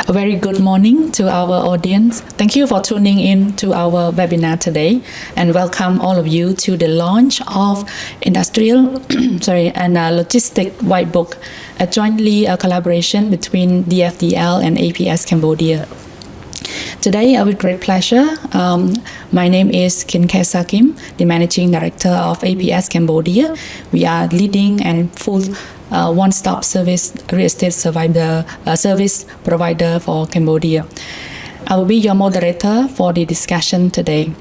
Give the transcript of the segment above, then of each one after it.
A very good morning to our audience. Thank you for tuning in to our webinar today and welcome all of you to the launch of Industrial and Logistics Whitebook, a jointly collaboration between DFDL and APS Cambodia. Today, with great pleasure, my name is Kimsea Chea, the Managing Director of APS Cambodia. We are leading and full one-stop service real estate service provider for Cambodia. I will be your moderator for the discussion today.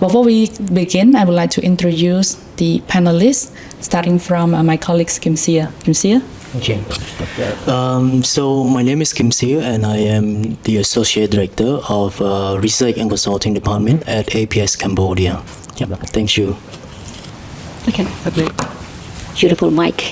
Before we begin, I would like to introduce the panelists, starting from my colleague Kimsea. Kimsea? Okay. So my name is Kimsea and I am the Associate Director of Research and Consulting Department at APS Cambodia. Yeah, thank you. Okay, beautiful mic.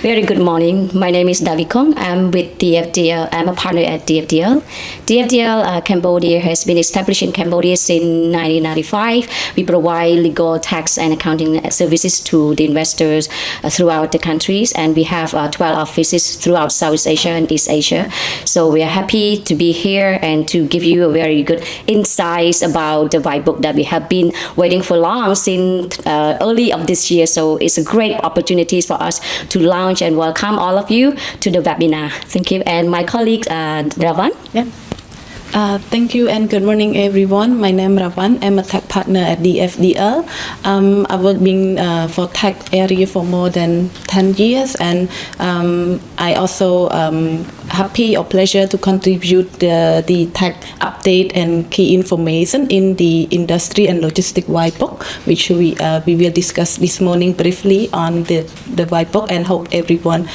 Very good morning. My name is Davikong. I'm with DFDL. I'm a partner at DFDL. DFDL Cambodia has been established in Cambodia since 1995. We provide legal, tax, and accounting services to the investors throughout the countries, and we have 12 offices throughout Southeast Asia and East Asia. So we are happy to be here and to give you a very good insights about the whitebook that we have been waiting for long since early of this year. So it's a great opportunities for us to launch and welcome all of you to the webinar. Thank you. And my colleague, Ravan. Yeah. Thank you and good morning everyone. My name is Ravan. I'm a tech partner at DFDL. I've been for tech area for more than 10 years, and I also happy or pleasure to contribute the tech update and key information in the Industry and Logistics Whitebook, which we will discuss this morning briefly on the whitebook, and hope everyone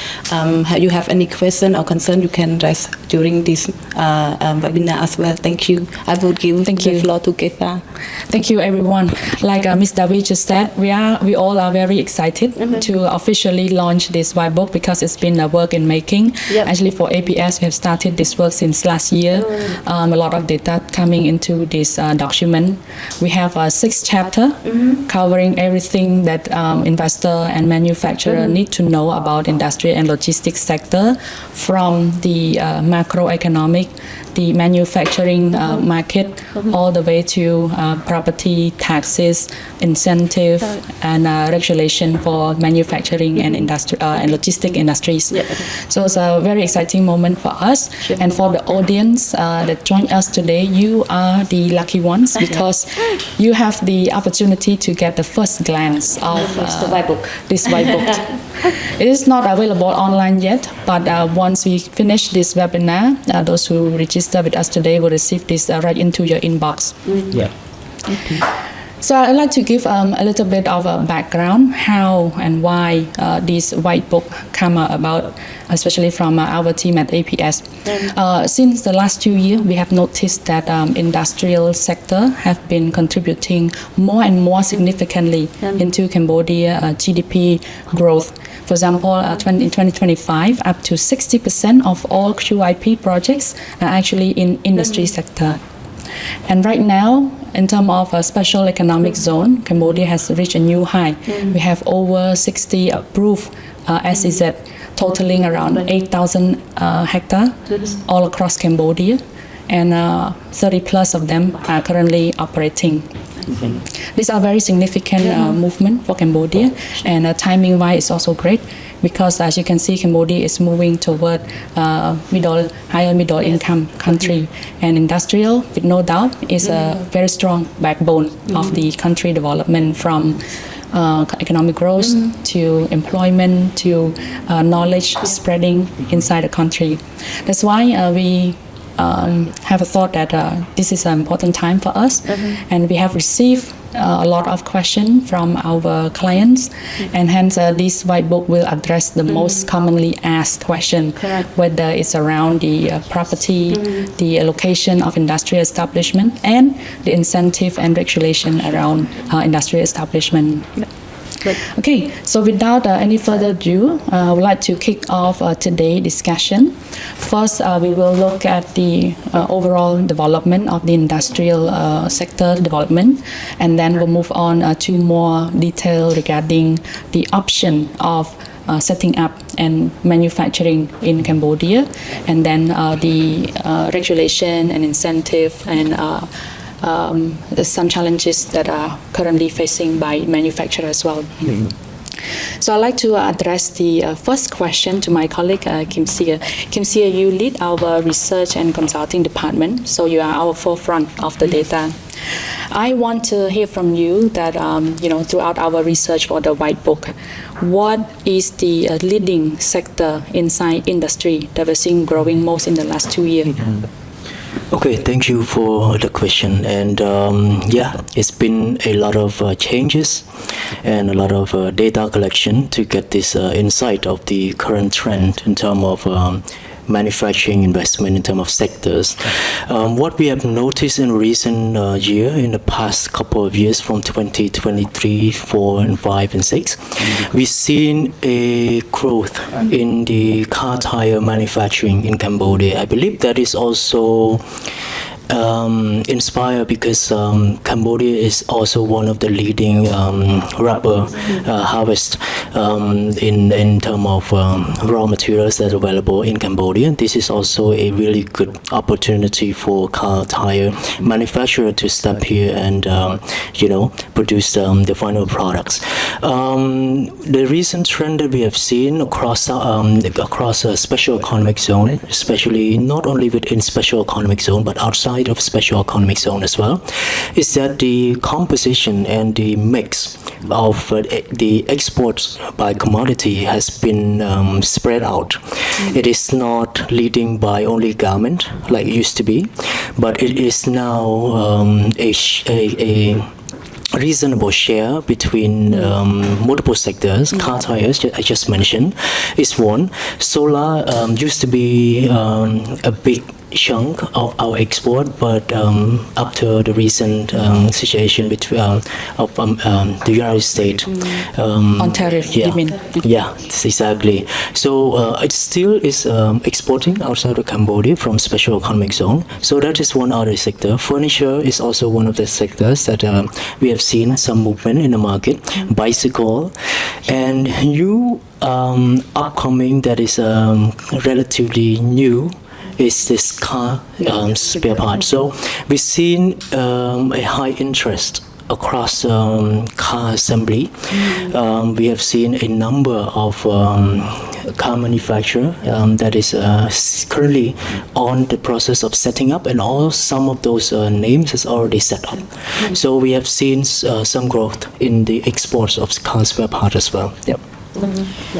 you have any question or concern you can raise during this webinar as well. Thank you. I will give the floor to Kefa. Thank you, everyone. Like Ms. Davi just said, we all are very excited to officially launch this whitebook because it's been a work in making. Yep. Actually, for APS, we have started this work since last year. A lot of data coming into this document. We have 6 chapters covering everything that investor and manufacturer need to know about industry and logistics sector, from the macroeconomic, the manufacturing market, all the way to property, taxes, incentive, and regulation for manufacturing and and logistic industries. Yep. So it's a very exciting moment for us. Sure. And for the audience that joined us today, you are the lucky ones because you have the opportunity to get the first glance of the whitebook. This whitebook. It is not available online yet, but once we finish this webinar, those who register with us today will receive this right into your inbox. Yeah. Okay. So I'd like to give a little bit of a background, how and why this whitebook came about, especially from our team at APS. Since the last 2 years, we have noticed that industrial sector have been contributing more and more significantly into Cambodia GDP growth. For example, in 2025, up to 60% of all QIP projects are actually in industry sector. And right now, in terms of a special economic zone, Cambodia has reached a new high. We have over 60 approved SEZ, totaling around 8,000 hectares all across Cambodia, and 30 plus of them are currently operating. These are very significant movement for Cambodia, and timing-wise is also great because, as you can see, Cambodia is moving toward higher middle income country, and industrial, with no doubt, is a very strong backbone of the country development, from economic growth to employment to knowledge spreading inside the country. That's why we have a thought that this is an important time for us, and we have received a lot of questions from our clients, and hence this whitebook will address the most commonly asked question, whether it's around the property, the location of industrial establishment, and the incentive and regulation around industrial establishment. Good. Okay, so without any further ado, I would like to kick off today's discussion. First, we will look at the overall development of the industrial sector development, and then we'll move on to more detail regarding the option of setting up and manufacturing in Cambodia, and then the regulation and incentive and some challenges that are currently facing by manufacturers as well. So I'd like to address the first question to my colleague, Kimsea. Kimsea, you lead our research and consulting department, so you are our forefront of the data. I want to hear from you that, throughout our research for the White Book, what is the leading sector inside industry that we're seeing growing most in the last 2 years? Okay, thank you for the question. And it's been a lot of changes and a lot of data collection to get this insight of the current trend in terms of manufacturing investment in terms of sectors. What we have noticed in recent year, in the past couple of years from 2023, 4 and 5 and 6, we've seen a growth in the car tire manufacturing in Cambodia. I believe that is also inspired because Cambodia is also one of the leading rubber harvest in terms of raw materials that are available in Cambodia. This is also a really good opportunity for car tire manufacturer to step here and produce the final products. The recent trend that we have seen across a special economic zone, especially not only within special economic zone but outside of special economic zone as well, is that the composition and the mix of the exports by commodity has been spread out. It is not leading by only garment like it used to be, but it is now a reasonable share between multiple sectors. Car tires, I just mentioned, is one. Solar used to be a big chunk of our export, but after the recent situation between of the United States On tariff, you mean? Yeah, exactly. So it still is exporting outside of Cambodia from special economic zone. So that is one other sector. Furniture is also one of the sectors that we have seen some movement in the market. Bicycle and new upcoming that is relatively new is this car spare part. So we've seen a high interest across car assembly. We have seen a number of car manufacturer that is currently on the process of setting up, and all some of those names is already set up. So we have seen some growth in the exports of car spare part as well. Yep.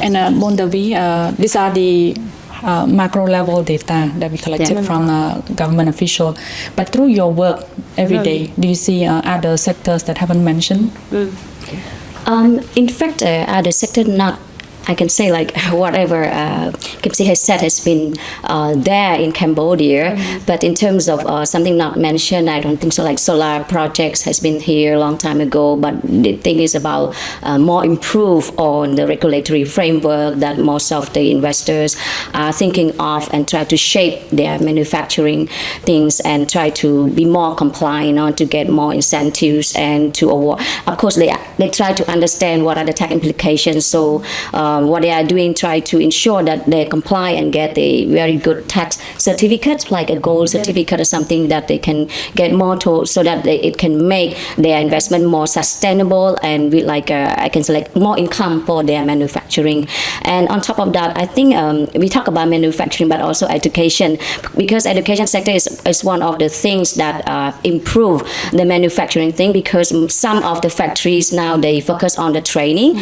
And Bondavi, these are the macro level data that we collected from government official. But through your work every day, do you see other sectors that haven't mentioned? In fact, other sector not, I can say like whatever Kimsea has said has been there in Cambodia, but in terms of something not mentioned, I don't think so. Like solar projects has been here a long time ago, but the thing is about more improve on the regulatory framework that most of the investors are thinking of, and try to shape their manufacturing things and try to be more compliant, to get more incentives and to award. Of course, they try to understand what are the tax implications. So what they are doing, try to ensure that they comply and get a very good tax certificate, like a gold certificate or something that they can get more to, so that it can make their investment more sustainable and with like I can say like more income for their manufacturing. And on top of that, I think we talk about manufacturing, but also education, because education sector is one of the things that improve the manufacturing thing, because some of the factories now they focus on the training.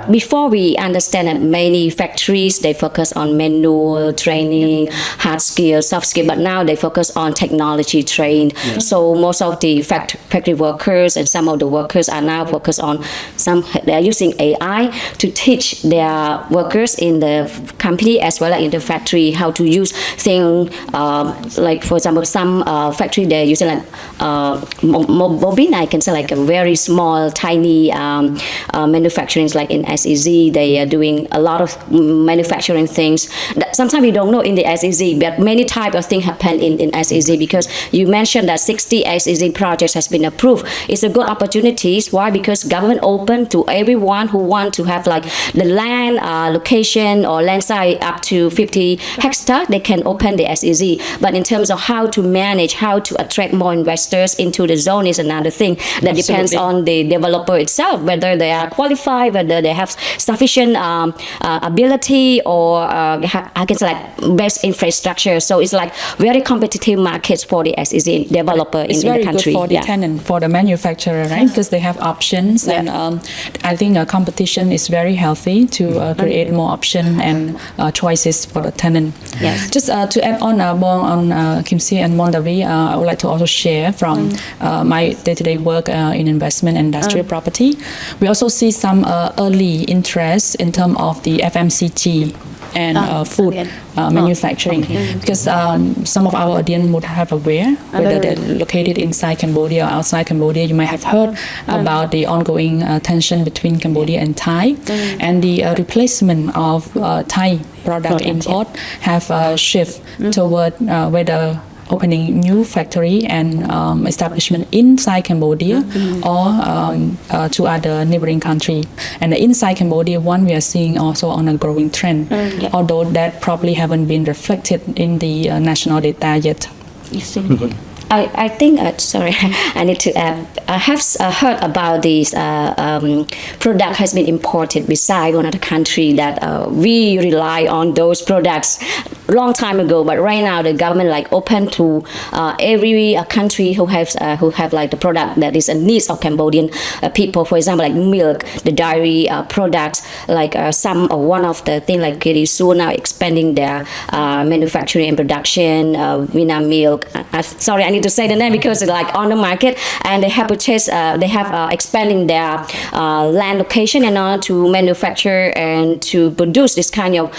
Before we understand that many factories they focus on manual training, hard skill, soft skill, but now they focus on technology trained. So most of the factory workers and some of the workers are now focused on they are using AI to teach their workers in the company as well as in the factory how to use things like, for example, some factory they're using like bobine, I can say like a very small tiny manufacturing like in SEZ. They are doing a lot of manufacturing things that sometimes we don't know in the SEZ, but many type of things happen in SEZ, because you mentioned that 60 SEZ projects has been approved. It's a good opportunities. Why? Because government open to everyone who want to have like the land location or land size up to 50 hectares. They can open the SEZ. But in terms of how to manage, how to attract more investors into the zone is another thing that depends on the developer itself, whether they are qualified, whether they have sufficient ability, or I guess like best infrastructure. So it's like very competitive markets for the SEZ developer in the country. It's very good for the tenant, for the manufacturer, right? Because they have options, and I think competition is very healthy to create more option and choices for the tenant. Yes. Just to add on more on Kimsea and Mondavi, I would like to also share from my day-to-day work in investment and industrial property. We also see some early interest in terms of the FMCG and food manufacturing, because some of our audience would have aware whether they're located inside Cambodia or outside Cambodia. You might have heard about the ongoing tension between Cambodia and Thai, and the replacement of Thai product import have shift toward whether opening new factory and establishment inside Cambodia or to other neighboring country. And inside Cambodia, one we are seeing also on a growing trend, although that probably haven't been reflected in the national data yet. You see. I think, sorry, I need to add. I have heard about this product has been imported beside one other country that we rely on those products long time ago, but right now the government like open to every country who have like the product that is a needs of Cambodian people. For example, like milk, the dairy products, like some or one of the thing like Kirisu now expanding their manufacturing and production. Vietnam milk. Sorry, I need to say the name because it's like on the market, and they have purchased. They have expanding their land location and to manufacture and to produce this kind of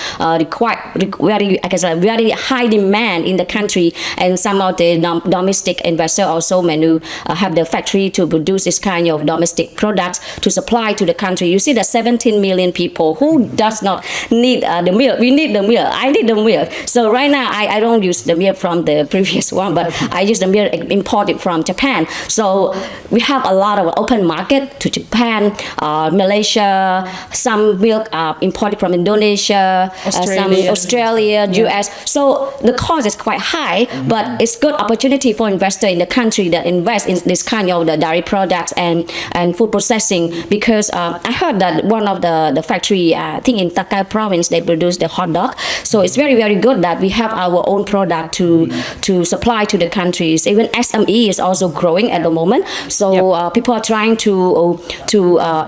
very high demand in the country. And some of the domestic investors also have the factory to produce this kind of domestic products to supply to the country. You see the 17 million people who does not need the milk. We need the milk. I need the milk. So right now I don't use the milk from the previous one, but I use the milk imported from Japan. So we have a lot of open market to Japan, Malaysia, some milk imported from Indonesia, some Australia, US. So the cost is quite high, but it's good opportunity for investor in the country that invest in this kind of the dairy products and food processing, because I heard that one of the factory, I think in Takai province, they produce the hot dog. So it's very, very good that we have our own product to supply to the countries. Even SME is also growing at the moment. So people are trying to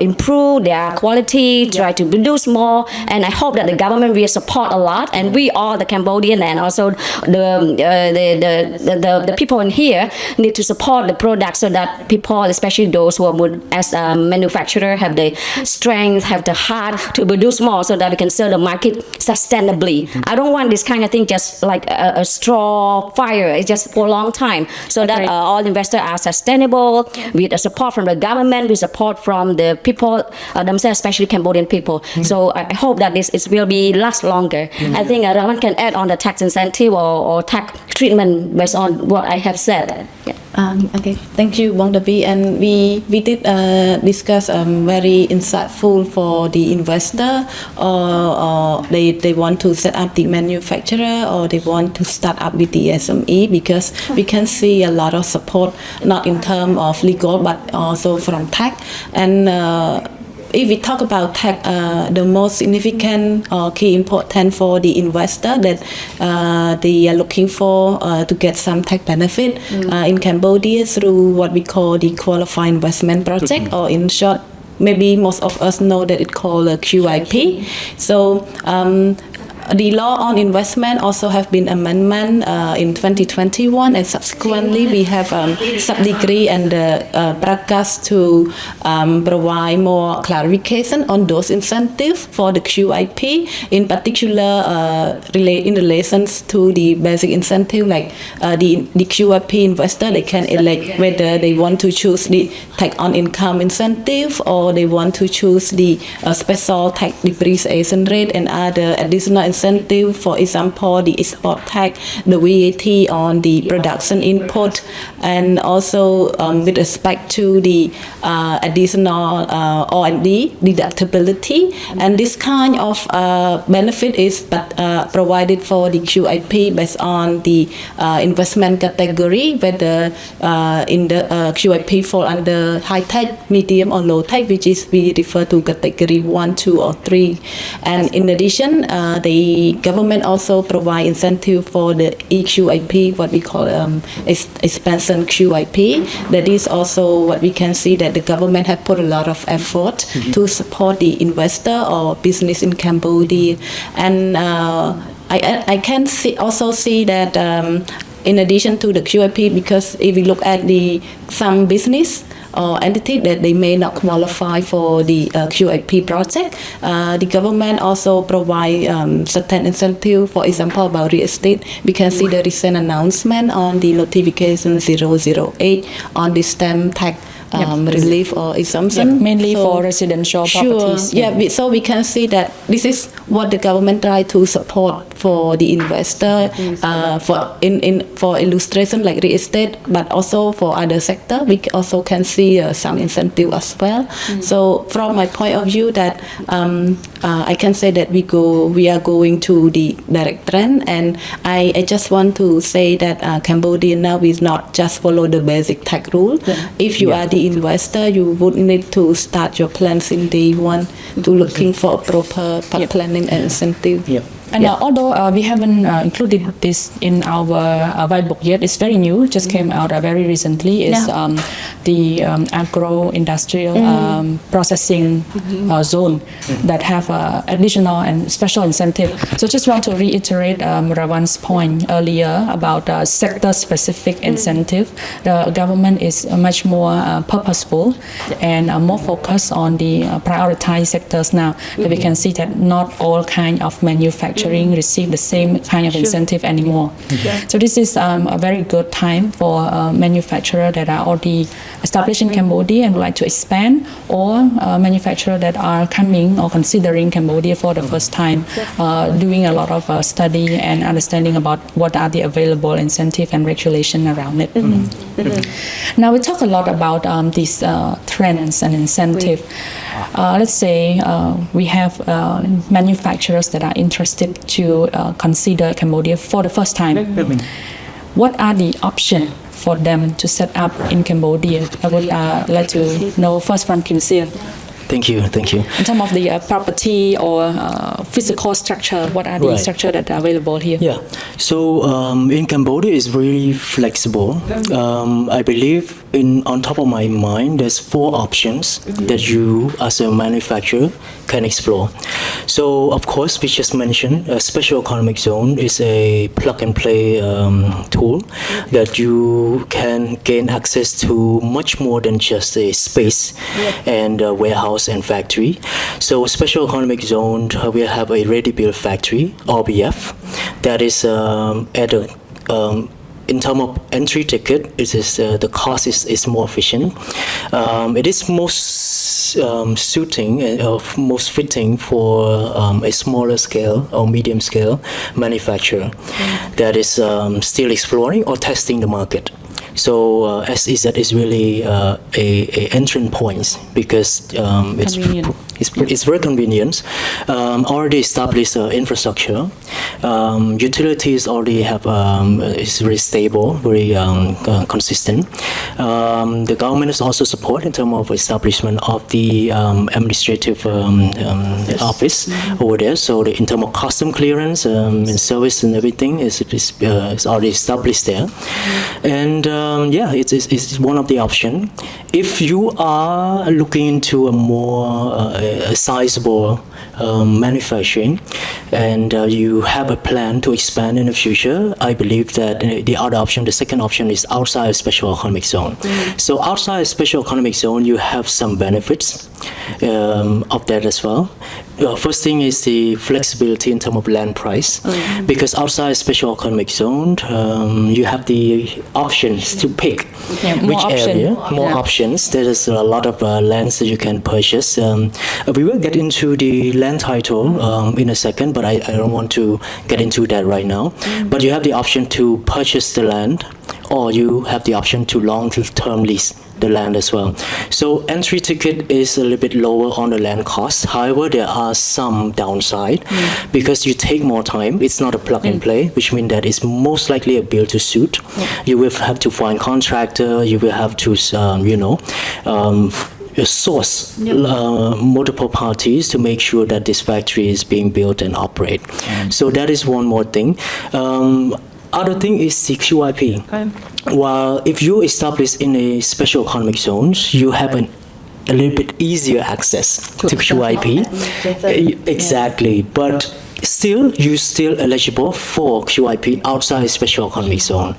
improve their quality, try to produce more, and I hope that the government will support a lot, and we all the Cambodian and also the people in here need to support the product so that people, especially those who would as a manufacturer, have the strength, have the heart to produce more so that we can serve the market sustainably. I don't want this kind of thing just like a straw fire. It's just for a long time, so that all investors are sustainable with the support from the government, with support from the people themselves, especially Cambodian people. So I hope that this will be last longer. I think Raman can add on the tax incentive or tax treatment based on what I have said. Okay, thank you, Bong Davi. And we did discuss very insightful for the investor, or they want to set up the manufacturer, or they want to start up with the SME, because we can see a lot of support, not in terms of legal but also from tax. And if we talk about tax, the most significant or key important for the investor that they are looking for to get some tax benefit in Cambodia through what we call the qualified investment project, or in short, maybe most of us know that it's called a QIP. So the law on investment also have been amendment in 2021, and subsequently we have sub-decree and practice to provide more clarification on those incentives for the QIP, in particular in relations to the basic incentive, like the QIP investor, they can elect whether they want to choose the tax on income incentive or they want to choose the special tax depreciation rate and other additional incentive, for example the export tax, the VAT on the production input, and also with respect to the additional R&D deductibility. And this kind of benefit is provided for the QIP based on the investment category, whether in the QIP fall under high tech, medium or low tech, which is we refer to category 1, 2 or 3. And in addition, the government also provide incentive for the EQIP, what we call expansion QIP. That is also what we can see that the government have put a lot of effort to support the investor or business in Cambodia. And I can also see that in addition to the QIP, because if we look at some business or entity that they may not qualify for the QIP project, the government also provide certain incentive. For example, about real estate, we can see the recent announcement on the notification 008 on the stamp tax relief or exemption. Mainly for residential properties. So we can see that this is what the government try to support for the investor, for illustration like real estate, but also for other sector we also can see some incentive as well. So from my point of view, that I can say that we are going to the direct trend, and I just want to say that Cambodia now is not just follow the basic tax rule. If you are the investor, you would need to start your plans in day one to looking for proper planning and incentive. And although we haven't included this in our whitebook yet, it's very new, just came out very recently, is the agro-industrial processing zone that have additional and special incentive. So just want to reiterate Rawan's point earlier about sector-specific incentive. The government is much more purposeful and more focused on the prioritized sectors now. That we can see that not all kind of manufacturing receive the same kind of incentive anymore. So this is a very good time for manufacturers that are already established in Cambodia and would like to expand, or manufacturers that are coming or considering Cambodia for the first time, doing a lot of study and understanding about what are the available incentive and regulation around it. Now we talk a lot about these trends and incentive. Let's say we have manufacturers that are interested to consider Cambodia for the first time. What are the options for them to set up in Cambodia? I would like to know first from Kimsea. Thank you. In terms of the property or physical structure, what are the structures that are available here? So in Cambodia it's really flexible. I believe on top of my mind, there's 4 options that you as a manufacturer can explore. So of course, we just mentioned a special economic zone is a plug and play tool that you can gain access to much more than just a space and a warehouse and factory. So special economic zone, we have a ready-built factory, RBF, that is at a in terms of entry ticket, it is the cost is more efficient. It is most most fitting for a smaller scale or medium scale manufacturer that is still exploring or testing the market. So SEZ is really a entrance point because it's very convenient. Already established infrastructure. Utilities already have is very stable, very consistent. The government is also support in terms of establishment of the administrative office over there. So in terms of custom clearance and service and everything is already established there. And it's one of the options. If you are looking into a more a sizable manufacturing, and you have a plan to expand in the future, I believe that the other option, the second option, is outside of special economic zone. So outside of special economic zone, you have some benefits of that as well. First thing is the flexibility in terms of land price, because outside special economic zone, you have the options to pick which area, more options. There is a lot of lands that you can purchase. We will get into the land title in a second, but I don't want to get into that right now. But you have the option to purchase the land, or you have the option to long-term lease the land as well. So entry ticket is a little bit lower on the land cost. However, there are some downside because you take more time. It's not a plug and play, which means that it's most likely a build to suit. You will have to find contractor. You will have to, source multiple parties to make sure that this factory is being built and operate. So that is one more thing. Other thing is the QIP. While if you establish in a special economic zones, you have a little bit easier access to QIP. Exactly, but still, you're still eligible for QIP outside special economic zone,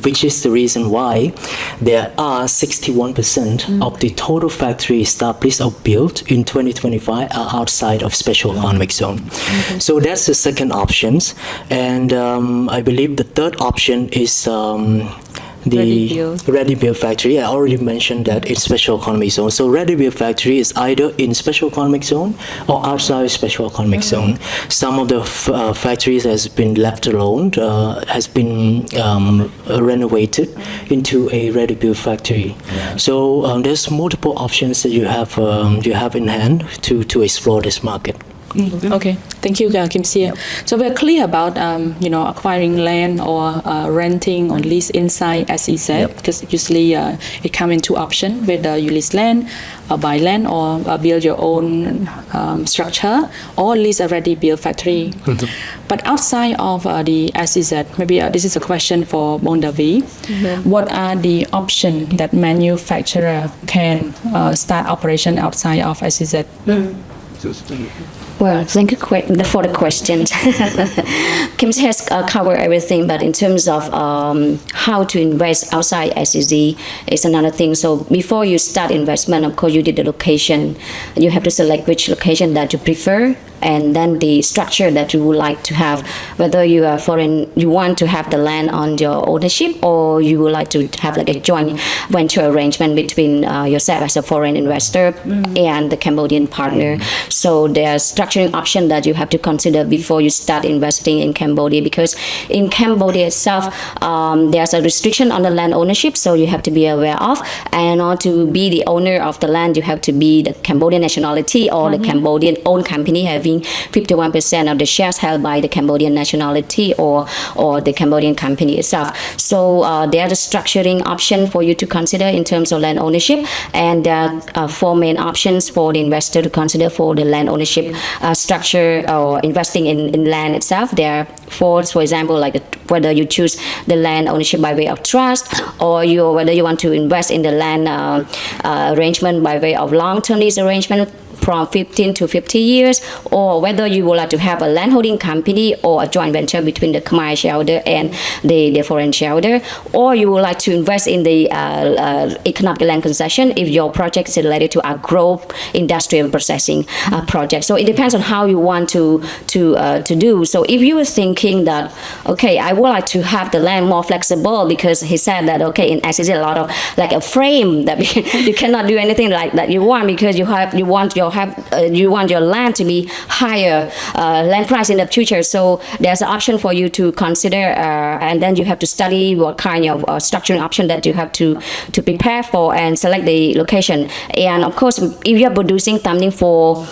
which is the reason why there are 61% of the total factory established or built in 2025 are outside of special economic zone. So that's the second options, and I believe the third option is the ready build factory. I already mentioned that it's special economic zone. So ready build factory is either in special economic zone or outside special economic zone. Some of the factories has been left alone, has been renovated into a ready build factory. So there's multiple options that you have in hand to explore this market. Okay, thank you, Kimsea. So we're clear about acquiring land or renting or lease inside SEZ, because usually it comes in two options: whether you lease land, buy land, or build your own structure, or lease a ready built factory. But outside of the SEZ, maybe this is a question for Bondavi. What are the options that manufacturer can start operation outside of SEZ? Well, thank you for the questions. Kimsea has covered everything, but in terms of how to invest outside SEZ is another thing. So before you start investment, of course, you did the location. You have to select which location that you prefer, and then the structure that you would like to have, whether you are foreign, you want to have the land on your ownership, or you would like to have like a joint venture arrangement between yourself as a foreign investor and the Cambodian partner. So there's structuring option that you have to consider before you start investing in Cambodia, because in Cambodia itself, there's a restriction on the land ownership, so you have to be aware of. And in order to be the owner of the land, you have to be the Cambodian nationality or the Cambodian owned company having 51% of the shares held by the Cambodian nationality or the Cambodian company itself. So there are the structuring option for you to consider in terms of land ownership, and there are four main options for the investor to consider for the land ownership structure or investing in land itself. There are four, for example, like whether you choose the land ownership by way of trust, or whether you want to invest in the land arrangement by way of long-term lease arrangement from 15 to 50 years, or whether you would like to have a landholding company or a joint venture between the Khmer shareholder and the foreign shareholder, or you would like to invest in the economic land concession if your project is related to agro industrial processing project. So it depends on how you want to do. So if you were thinking that, okay, I would like to have the land more flexible, because he said that, okay, in SEZ a lot of like a frame that you cannot do anything like that you want, because you want your land to be higher land price in the future. So there's an option for you to consider, and then you have to study what kind of structuring option that you have to prepare for and select the location. And of course, if you are producing something for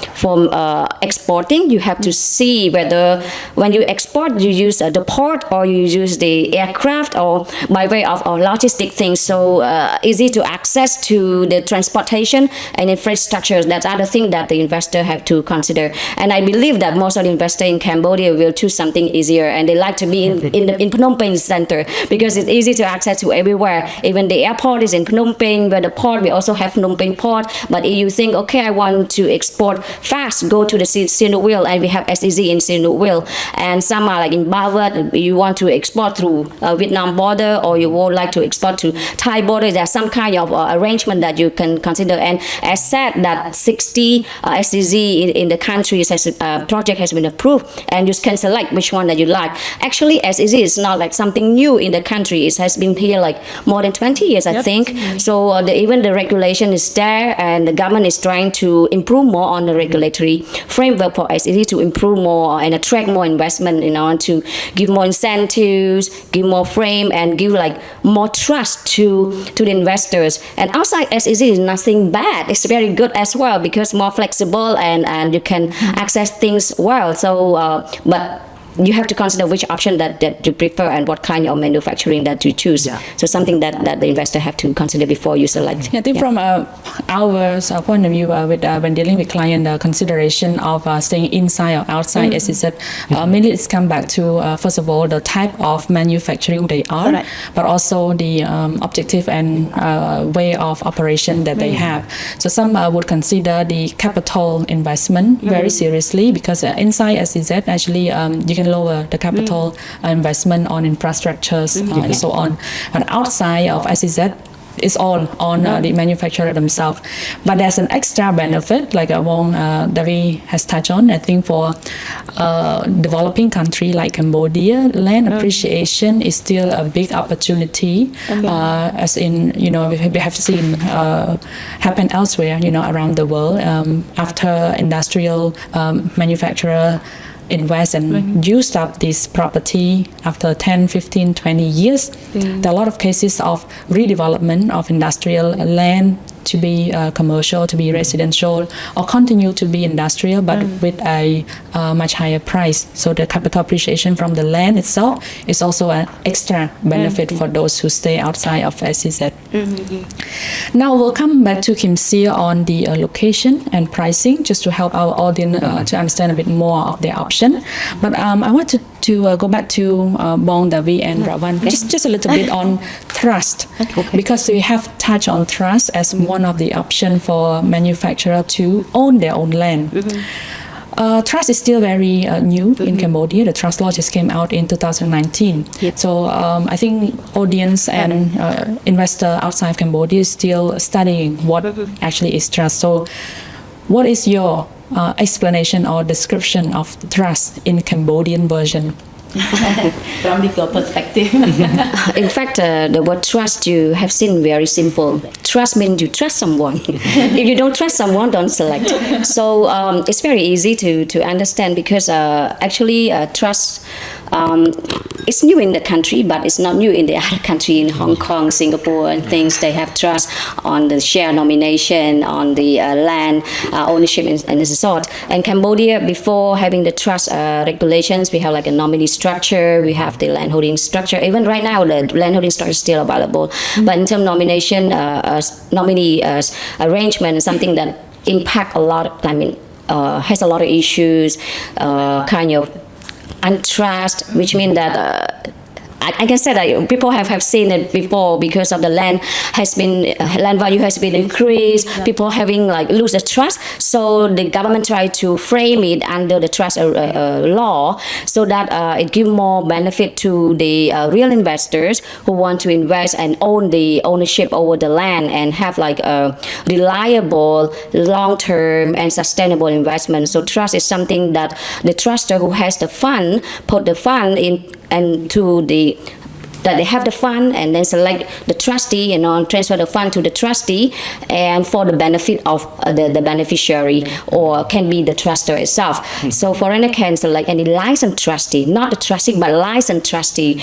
exporting, you have to see whether when you export you use the port or you use the aircraft or by way of logistic things. So easy to access to the transportation and infrastructure. That's other thing something that the investor have to consider. And I believe that most of the investors in Cambodia will choose something easier, and they like to be in Phnom Penh center because it's easy to access to everywhere. Even the airport is in Phnom Penh, where the port, we also have Phnom Penh port. But if you think, okay, I want to export fast, go to the Sihanouk Wheel, and we have SEZ in Sihanouk Wheel. And some are like in Bavat, you want to export through Vietnam border, or you would like to export to Thai border. There's some kind of arrangement that you can consider. And as said, that 60 SEZ in the country project has been approved, and you can select which one that you like. Actually, SEZ is not like something new in the country. It has been here like more than 20 years, I think. So even the regulation is there, and the government is trying to improve more on the regulatory framework for SEZ to improve more and attract more investment, to give more incentives, give more frame, and give like more trust to the investors. And outside SEZ is nothing bad. It's very good as well because more flexible and you can access things well. So, but you have to consider which option that you prefer and what kind of manufacturing that you choose. So something that the investor have to consider before you select. I think from our point of view, when dealing with client, consideration of staying inside or outside, as you said, mainly it's come back to first of all the type of manufacturing they are, but also the objective and way of operation that they have. So some would consider the capital investment very seriously because inside, as you said, actually you can lower the capital investment on infrastructures and so on. And outside of SEZ, it's all on the manufacturer themselves. But there's an extra benefit, like Davi has touched on. I think for developing country like Cambodia, land appreciation is still a big opportunity, as in, we have seen happen elsewhere, around the world. After industrial manufacturer invest and used up this property after 10, 15, 20 years. There are a lot of cases of redevelopment of industrial land to be commercial, to be residential, or continue to be industrial, but with a much higher price. So the capital appreciation from the land itself is also an extra benefit for those who stay outside of SEZ. Now we'll come back to Kimsea on the location and pricing, just to help our audience to understand a bit more of their option. But I want to go back to Bong, Davi, and Ravan, just a little bit on trust, because we have touched on trust as one of the options for manufacturer to own their own land. Trust is still very new in Cambodia. The trust law just came out in 2019. So I think audience and investor outside of Cambodia is still studying what actually is trust. So what is your explanation or description of trust in Cambodian version? From legal perspective. In fact, the word trust you have seen very simple. Trust means you trust someone. If you don't trust someone, don't select. So it's very easy to understand because actually trust it's new in the country, but it's not new in the other country, in Hong Kong, Singapore, and things. They have trust on the share nomination, on the land ownership, and this sort. And Cambodia, before having the trust regulations, we have like a nominee structure, we have the landholding structure. Even right now, the landholding structure is still available. But in terms of nomination, nominee arrangement is something that impact a lot. Has a lot of issues, kind of untrust, which means that I can say that people have seen it before because of the land value has been increased. People having lose the trust. So the government tried to frame it under the trust law so that it gives more benefit to the real investors who want to invest and own the ownership over the land and have a reliable, long-term and sustainable investment. So trust is something that the truster who has the fund put the fund in and to that they have the fund and then select the trustee and transfer the fund to the trustee and for the benefit of the beneficiary, or can be the truster itself. So foreigner can select any licensed trustee, not the trustee but licensed trustee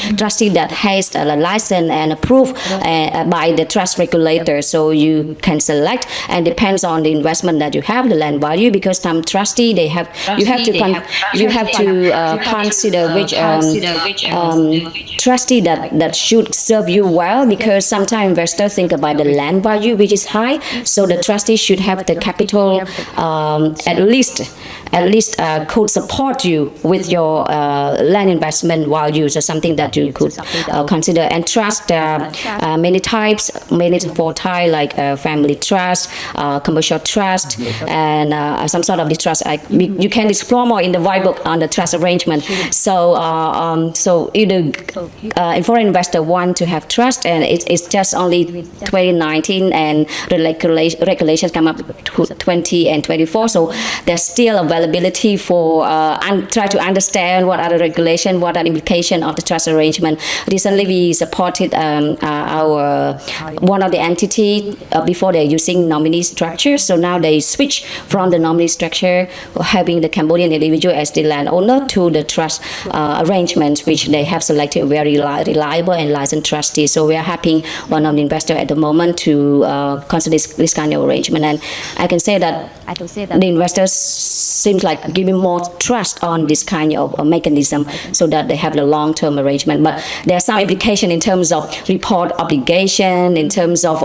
that has a license and approved by the trust regulator. So you can select, and depends on the investment that you have, the land value, because some trustee you have to consider which trustee that that should serve you well, because sometimes investors think about the land value, which is high. So the trustee should have the capital at least could support you with your land investment values, or something that you could consider. And trust, many types, many for Thai, like family trust, commercial trust, and some sort of the trust. You can explore more in the whitebook on the trust arrangement. So either foreign investor want to have trust, and it's just only 2019, and the regulations come up 20 and 24. So there's still availability for try to understand what are the regulations, what are the implications of the trust arrangement. Recently, we supported our one of the entity before they're using nominee structure. So now they switch from the nominee structure, having the Cambodian individual as the landowner, to the trust arrangement, which they have selected very reliable and licensed trustee. So we are helping one of the investor at the moment to consider this kind of arrangement. And I can say that the investors seems like giving more trust on this kind of mechanism, so that they have the long-term arrangement. But there are some implications in terms of report obligation, in terms of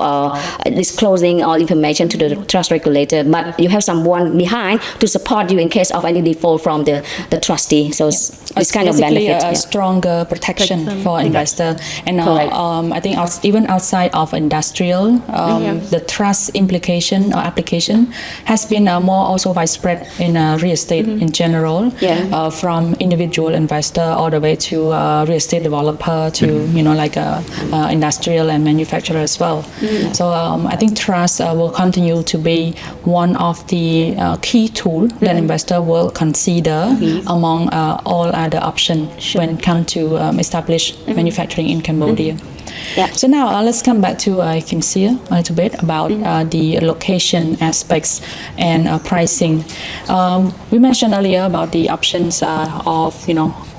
disclosing all information to the trust regulator. But you have someone behind to support you in case of any default from the trustee. So it's kind of benefit. A stronger protection for investor. And I think even outside of industrial, the trust implication or application has been more also widespread in real estate in general, from individual investor all the way to real estate developer to like industrial and manufacturer as well. So I think trust will continue to be one of the key tools that investor will consider among all other options when it comes to establish manufacturing in Cambodia. So now let's come back to Kimsea a little bit about the location aspects and pricing. We mentioned earlier about the options of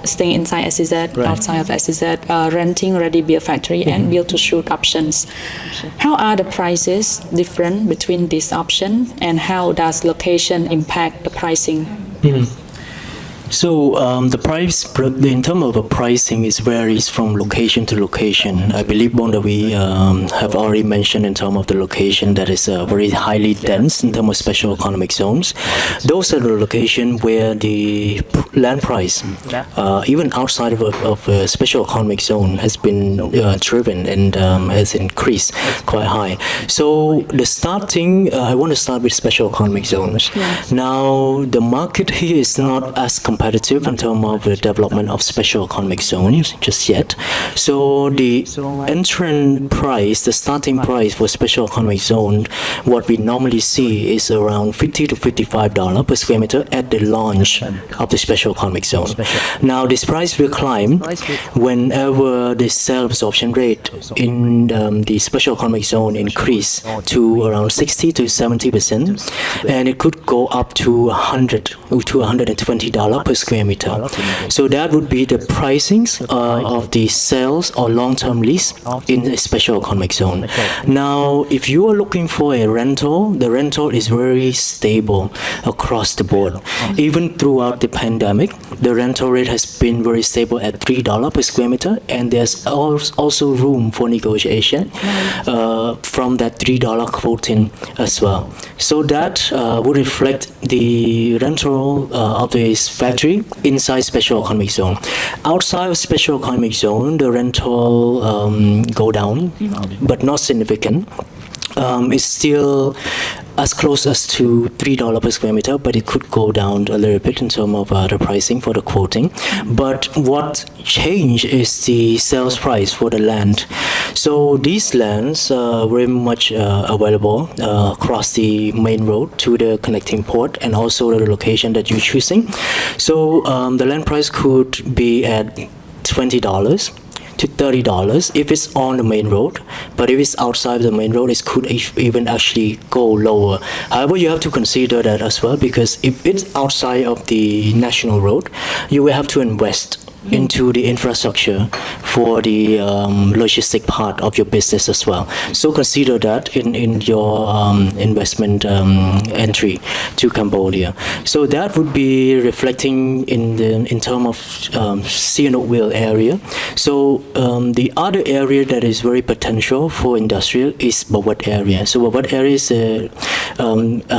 staying inside SEZ, outside of SEZ, renting ready-built factory, and build-to-suit options. How are the prices different between these options, and how does location impact the pricing? So the price, in terms of the pricing, is varies from location to location. I believe we have already mentioned in terms of the location that is very highly dense in terms of special economic zones. Those are the locations where the land price, even outside of a special economic zone, has been driven and has increased quite high. So the starting, I want to start with special economic zones. Now the market here is not as competitive in terms of the development of special economic zones just yet. So the entrance price, the starting price for special economic zone, what we normally see is around $50 to $55 per square meter at the launch of the special economic zone. Now this price will climb whenever the cell absorption rate in the special economic zone increase to around 60 to 70%, and it could go up to $100 to $120 per square meter. So that would be the pricings of the sales or long-term lease in a special economic zone. Now, if you are looking for a rental, the rental is very stable across the board. Even throughout the pandemic, the rental rate has been very stable at $3 per square meter, and there's also room for negotiation from that $3 quoting as well. So that would reflect the rental of this factory inside special economic zone. Outside of special economic zone, the rental go down, but not significant. It's still as close as to $3 per square meter, but it could go down a little bit in terms of the pricing for the quoting. But what changed is the sales price for the land. So these lands are very much available across the main road to the connecting port, and also the location that you're choosing. So the land price could be at $20 to $30 if it's on the main road, but if it's outside the main road, it could even actually go lower. However, you have to consider that as well, because if it's outside of the national road, you will have to invest into the infrastructure for the logistic part of your business as well. So consider that in your investment entry to Cambodia. So that would be reflecting in terms of Sihanouk Ville area. So the other area that is very potential for industrial is Bawat area. So Bawat area is a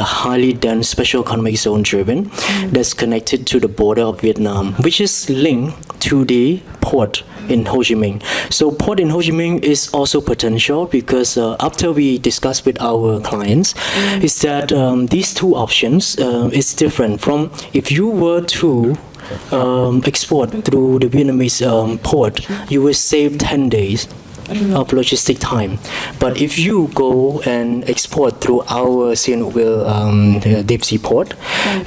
highly dense special economic zone driven that's connected to the border of Vietnam, which is linked to the port in Ho Chi Minh. So port in Ho Chi Minh is also potential because after we discuss with our clients, is that these two options is different from if you were to export through the Vietnamese port, you will save 10 days of logistic time. But if you go and export through our Sihanouk Ville deep sea port,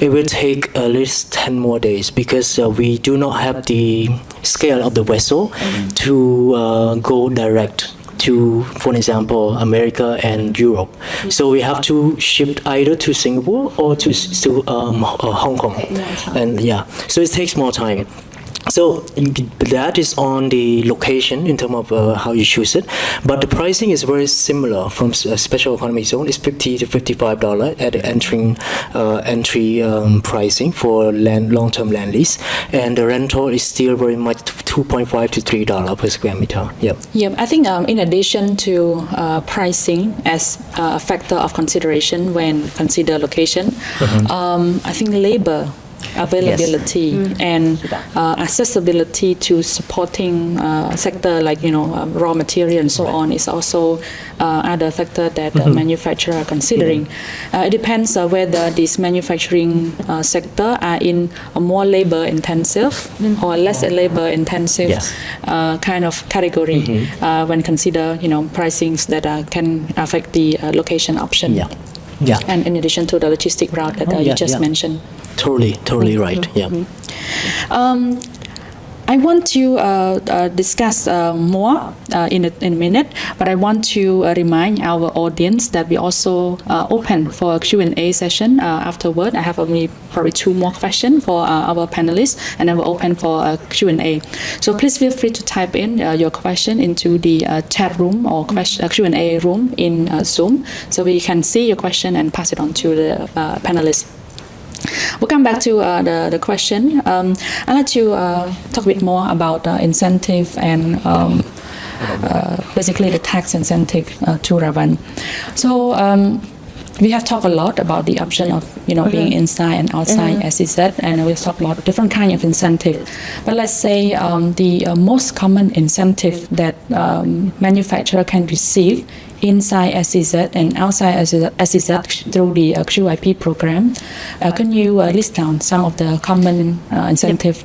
it will take at least 10 more days because we do not have the scale of the vessel to go direct to, for example, America and Europe. So we have to ship either to Singapore or to Hong Kong. And yeah, so it takes more time. So that is on the location in terms of how you choose it, but the pricing is very similar from a special economic zone. It's $50 to $55 at the entry pricing for long-term land lease, and the rental is still very much $2.5 to $3 per square meter. Yep. Yeah, I think in addition to pricing as a factor of consideration when consider location, I think labor availability and accessibility to supporting sector like raw material and so on is also other factor that manufacturer are considering. It depends whether this manufacturing sector are in a more labor intensive or less labor intensive kind of category when consider pricings that can affect the location option. Yeah. And in addition to the logistic route that you just mentioned. Totally right. Yeah. I want to discuss more in a minute, but I want to remind our audience that we also open for a Q&A session afterward. I have only probably 2 more questions for our panelists, and then we'll open for a Q&A. So please feel free to type in your question into the chat room or Q&A room in Zoom, so we can see your question and pass it on to the panelists. We'll come back to the question. I'd like to talk a bit more about incentive and basically the tax incentive to Ravan. So we have talked a lot about the option of being inside and outside SEZ, and we've talked about different kind of incentive. But let's say the most common incentive that manufacturer can receive inside SEZ and outside SEZ through the QIP program. Can you list down some of the common incentive?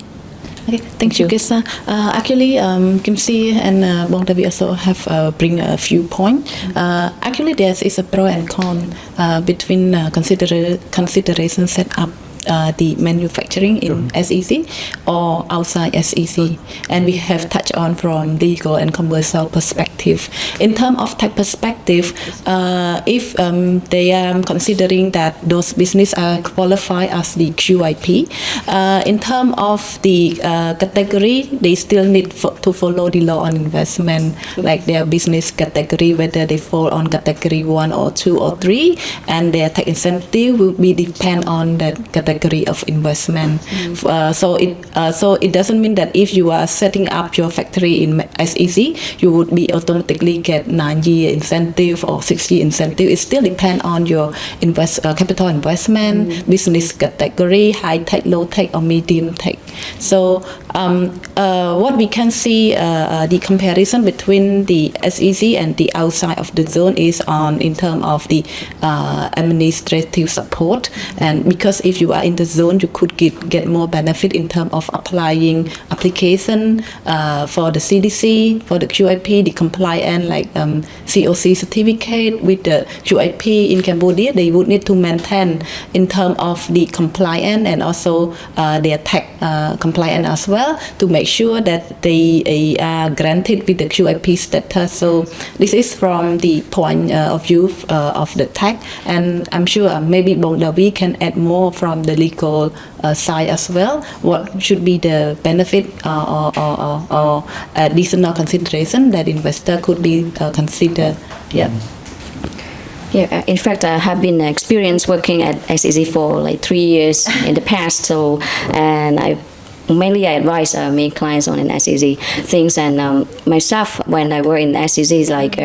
Okay, thank you, Kesa. Actually, Kimsea and Bong Davi also have bring a few points. Actually, there is a pro and con between consideration set up the manufacturing in SEZ or outside SEZ, and we have touched on from legal and commercial perspective. In terms of tax perspective, if they are considering that those business are qualified as the QIP, in terms of the category, they still need to follow the law on investment, like their business category, whether they fall on category 1 or 2 or 3, and their tax incentive will be depend on that category of investment. So it doesn't mean that if you are setting up your factory in SEZ, you would be automatically get 9-year incentive or 6-year incentive. It still depends on your capital investment, business category, high tech, low tech, or medium tech. So what we can see the comparison between the SEZ and the outside of the zone is in terms of the administrative support, and because if you are in the zone, you could get more benefit in terms of applying application for the CDC, for the QIP, the compliance like COC certificate with the QIP in Cambodia. They would need to maintain in terms of the compliance and also their tax compliance as well to make sure that they are granted with the QIP status. So this is from the point of view of the tax, and I'm sure maybe Bong Davi can add more from the the legal side as well. What should be the benefit or additional consideration that investor could be considered? Yeah. Yeah, in fact, I have been experienced working at SEC for like 3 years in the past. So, and I advise many clients on an SEC things. And myself, when I work in SEC, is like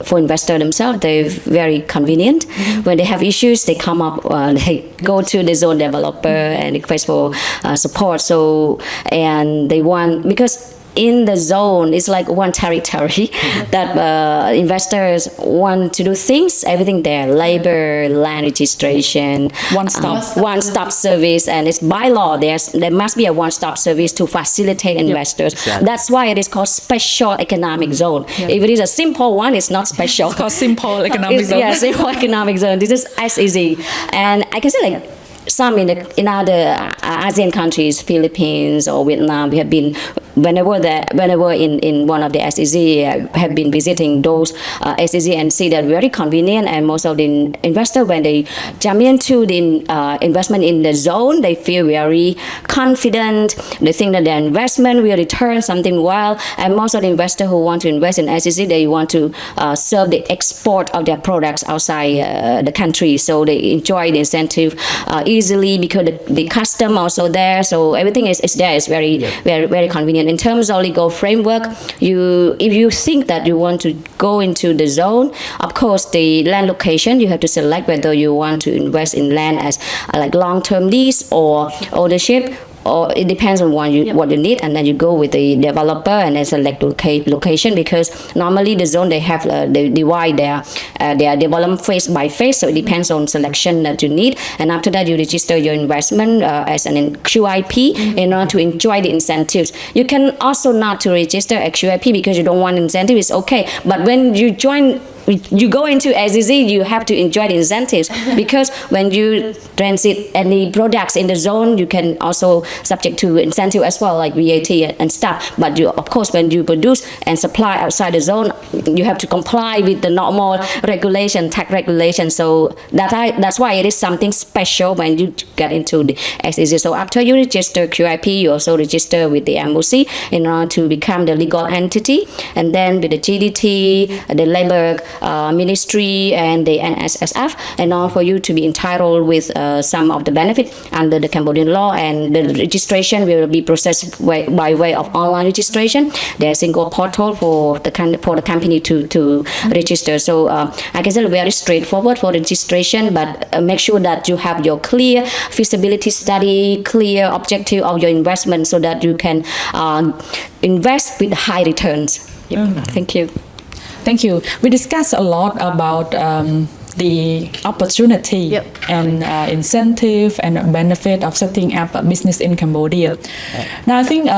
for investors themselves, they're very convenient. When they have issues, they come up, they go to the zone developer and request for support. So, and they want, because in the zone, it's like one territory that investors want to do things, everything there, labor, land registration, one-stop service, and it's by law, there must be a one-stop service to facilitate investors. Exactly. That's why it is called special economic zone. If it is a simple one, it's not special. It's called simple economic zone. Yeah, simple economic zone. This is SEC. And I can say like, some in other ASEAN countries, Philippines or Vietnam, we have been, whenever in one of the SEC, I have been visiting those SEC and see that very convenient, and most of the investors, when they jump into the investment in the zone, they feel very confident. They think that their investment will return something well, and most of the investors who want to invest in SEC, they want to serve the export of their products outside the country, so they enjoy the incentive easily because the custom also there, so everything is there. It's very convenient. In terms of legal framework, if you think that you want to go into the zone, of course the land location, you have to select whether you want to invest in land as like long-term lease or ownership, or it depends on what you need, and then you go with the developer and then select location, because normally the zone, they have they divide their development phase by phase, so it depends on selection that you need. And after that, you register your investment as an QIP in order to enjoy the incentives. You can also not to register a QIP because you don't want incentive, it's okay, but when you go into SEC, you have to enjoy the incentives, because when you transit any products in the zone, you can also subject to incentive as well, like VAT and stuff. But of course, when you produce and supply outside the zone, you have to comply with the normal regulation, tax regulation. So that's why it is something special when you get into the SEC. So after you register QIP, you also register with the MOC in order to become the legal entity, and then with the GDT, the labor ministry and the NSSF, and all for you to be entitled with some of the benefit under the Cambodian law. And the registration will be processed by way of online registration. There's a single portal for the company to register. So I can say very straightforward for registration, but make sure that you have your clear feasibility study, clear objective of your investment, so that you can invest with high returns. Thank you. Thank you. We discussed a lot about the opportunity and incentive and benefit of setting up a business in Cambodia. Now, I think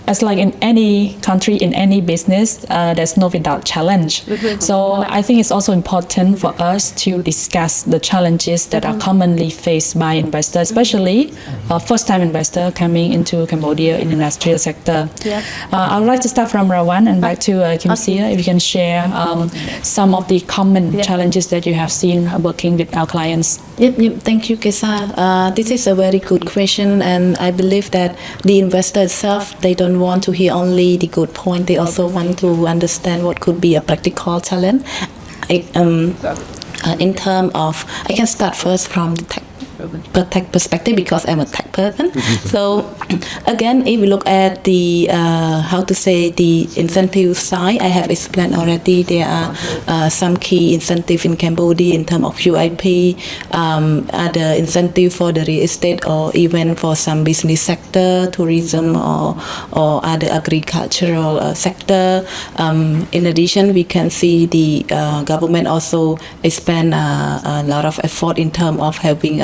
as like in any country, in any business, there's no without challenge. So I think it's also important for us to discuss the challenges that are commonly faced by investors, especially first-time investor coming into Cambodia in the industrial sector. I would like to start from Rawan and back to Kimsea. If you can share some of the common challenges that you have seen working with our clients. Thank you, Kesa. This is a very good question, and I believe that the investor itself, they don't want to hear only the good point. They also want to understand what could be a practical challenge. In terms of, I can start first from the tech perspective, because I'm a tech person. So again, if we look at the the incentive side, I have explained already. There are some key incentive in Cambodia in terms of QIP, other incentive for the real estate, or even for some business sector, tourism, or other agricultural sector. In addition, we can see the government also spend a lot of effort in terms of having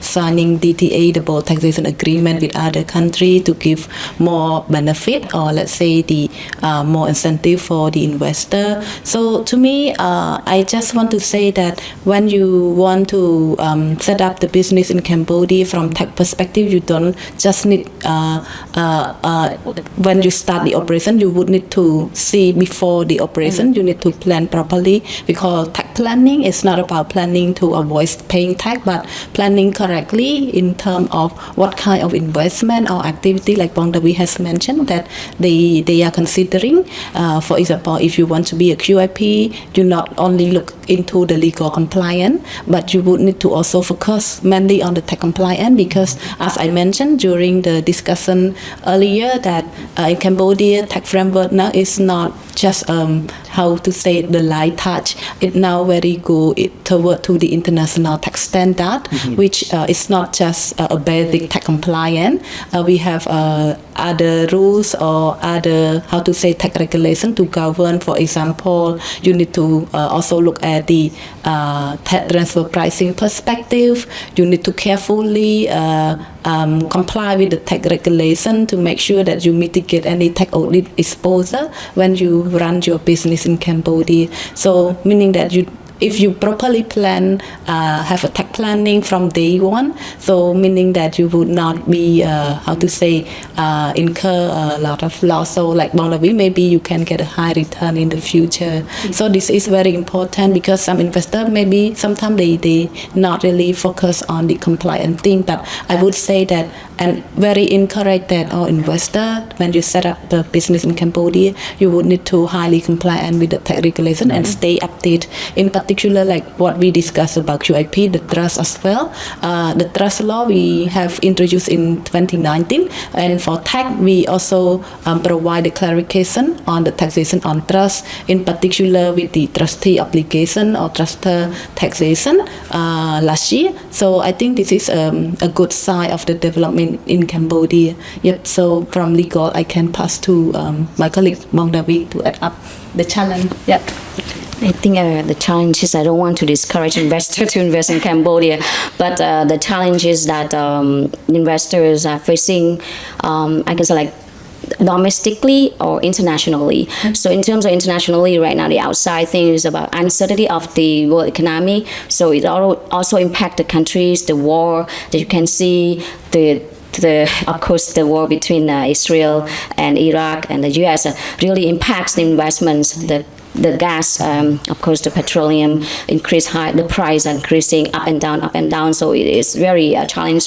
signing DTA, double taxation agreement with other countries. country to give more benefit, or let's say the more incentive for the investor. So to me, I just want to say that when you want to set up the business in Cambodia from tax perspective, you don't just need when you start the operation, you would need to see before the operation. You need to plan properly, because tax planning is not about planning to avoid paying tax, but planning correctly in terms of what kind of investment or activity, like Bong Davi has mentioned, that they are considering. For example, if you want to be a QIP, you not only look into the legal compliance, but you would need to also focus mainly on the tax compliance, because as I mentioned during the discussion earlier, that in Cambodia tax framework now is not just how to say the light touch. It now very good toward to the international tax standard, which is not just a basic tax compliance. We have other rules or other, how to say, tax regulation to govern. For example, you need to also look at the tax transfer pricing perspective. You need to carefully comply with the tax regulation to make sure that you mitigate any tax audit exposure when you run your business in Cambodia. So meaning that if you properly plan, have a tax planning from day one, so meaning that you would not be, how to say, incur a lot of loss. So like Bong Davi, maybe you can get a high return in the future. So this is very important, because some investors maybe sometimes they not really focus on the compliant thing. But I would say that, and very encourage that all investor, when you set up the business in Cambodia, you would need to highly compliant with the tax regulation and stay updated. In particular, like what we discussed about QIP, the trust as well. The trust law we have introduced in 2019, and for tax we also provide the clarification on the taxation on trust, in particular with the trustee obligation or trustor taxation last year. So I think this is a good sign of the development in Cambodia. Yep. So from legal, I can pass to my colleague Bong Davi to add up the challenge. Yep. I think the challenge is, I don't want to discourage investors to invest in Cambodia, but the challenge is that investors are facing, I guess, like domestically or internationally. So in terms of internationally, right now the outside thing is about uncertainty of the world economy. So it also impact the countries, the war that you can see, of course, the war between Israel and Iraq and the US really impacts the investments. The gas, of course, the petroleum the price increasing up and down. So it is very challenges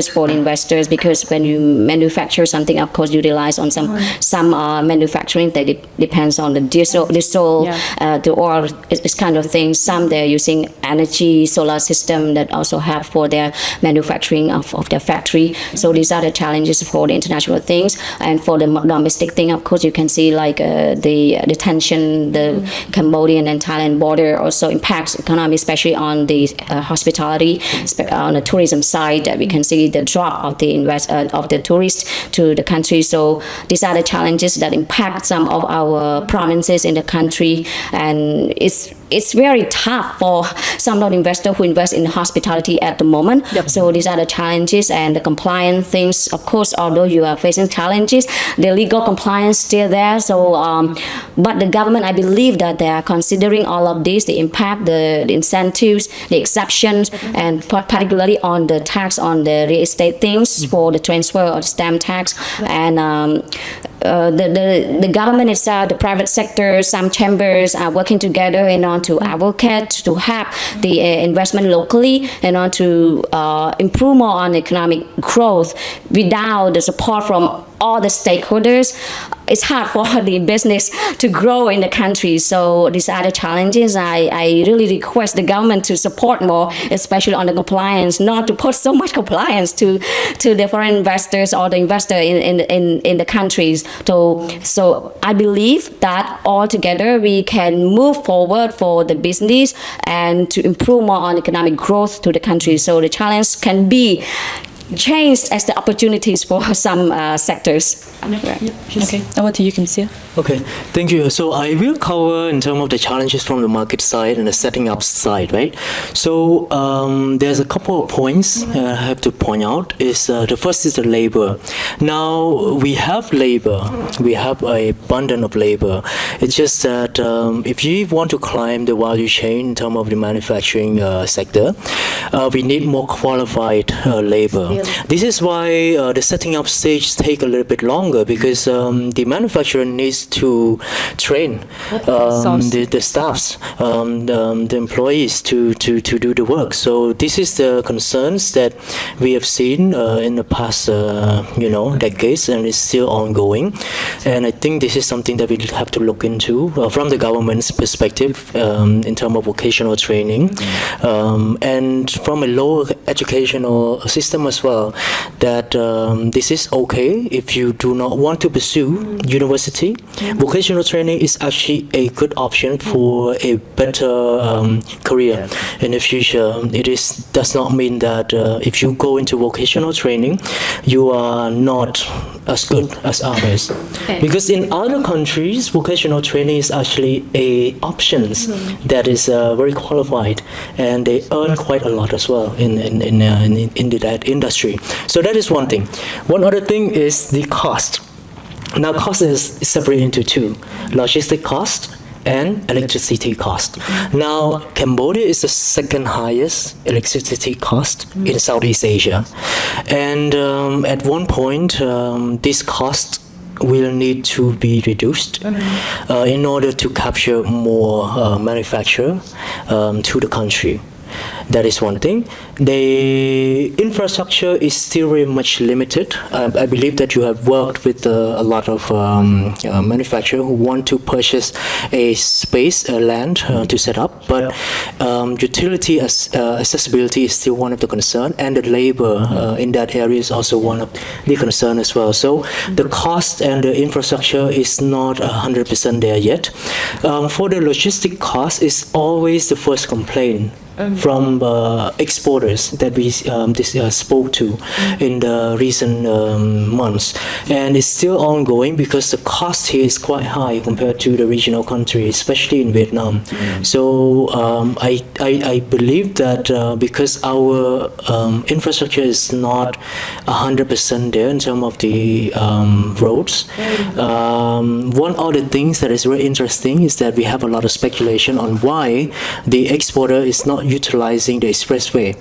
for the investors, because when you manufacture something, of course, you rely on some manufacturing that depends on the diesel, the oil, this kind of thing. Some they're using energy, solar system that also have for their manufacturing of their factory. So these are the challenges for the international things. And for the domestic thing, of course, you can see like the tension. The Cambodian and Thailand border also impacts economy, especially on the hospitality, on the tourism side. That we can see the drop of the tourists to the country. So these are the challenges that impact some of our provinces in the country, and it's very tough for some of the investors who invest in hospitality at the moment. Yep. So these are the challenges, and the compliance things. Of course, although you are facing challenges, the legal compliance still there. So, but the government, I believe that they are considering all of this, the impact, the incentives, the exceptions, and particularly on the tax on the real estate things for the transfer or the stamp tax. And the government itself, the private sector, some chambers are working together and on to advocate to have the investment locally and on to improve more on economic growth. Without the support from all the stakeholders, it's hard for the business to grow in the country. So these are the challenges. I really request the government to support more, especially on the compliance, not to put so much compliance to the foreign investors or the investor in the countries. So I believe that all together we can move forward for the business and to improve more on economic growth to the country. So the challenge can be changed as the opportunities for some sectors. Okay, over to you, Kimsea. Okay, thank you. So I will cover in terms of the challenges from the market side and the setting up side, right? So there's a couple of points I have to point out. Is the first is the labor. Now we have labor, we have an abundance of labor. It's just that if you want to climb the value chain in terms of the manufacturing sector, we need more qualified labor. This is why the setting up stage take a little bit longer, because the manufacturer needs to train the staffs, the employees to do the work. So this is the concerns that we have seen in the past decades, and it's still ongoing. And I think this is something that we have to look into from the government's perspective in terms of vocational training, and from a lower educational system as well, that this is okay if you do not want to pursue university. Vocational training is actually a good option for a better career in the future. It does not mean that if you go into vocational training, you are not as good as others. Because in other countries, vocational training is actually a options that is very qualified, and they earn quite a lot as well in that industry. So that is one thing. One other thing is the cost. Now, cost is separated into two: logistic cost and electricity cost. Now, Cambodia is the second highest electricity cost in Southeast Asia, and at one point, this cost will need to be reduced in order to capture more manufacture to the country. That is one thing. The infrastructure is still very much limited. I believe that you have worked with a lot of manufacturers who want to purchase a space, a land to set up, but utility accessibility is still one of the concern, and the labor in that area is also one of the concern as well. So the cost and the infrastructure is not 100% there yet. For the logistic cost, is always the first complaint from exporters that we spoke to in the recent months, and it's still ongoing because the cost here is quite high compared to the regional countries, especially in Vietnam. So I believe that because our infrastructure is not 100% there in terms of the roads, one of the things that is very interesting is that we have a lot of speculation on why the exporter is not utilizing the expressway.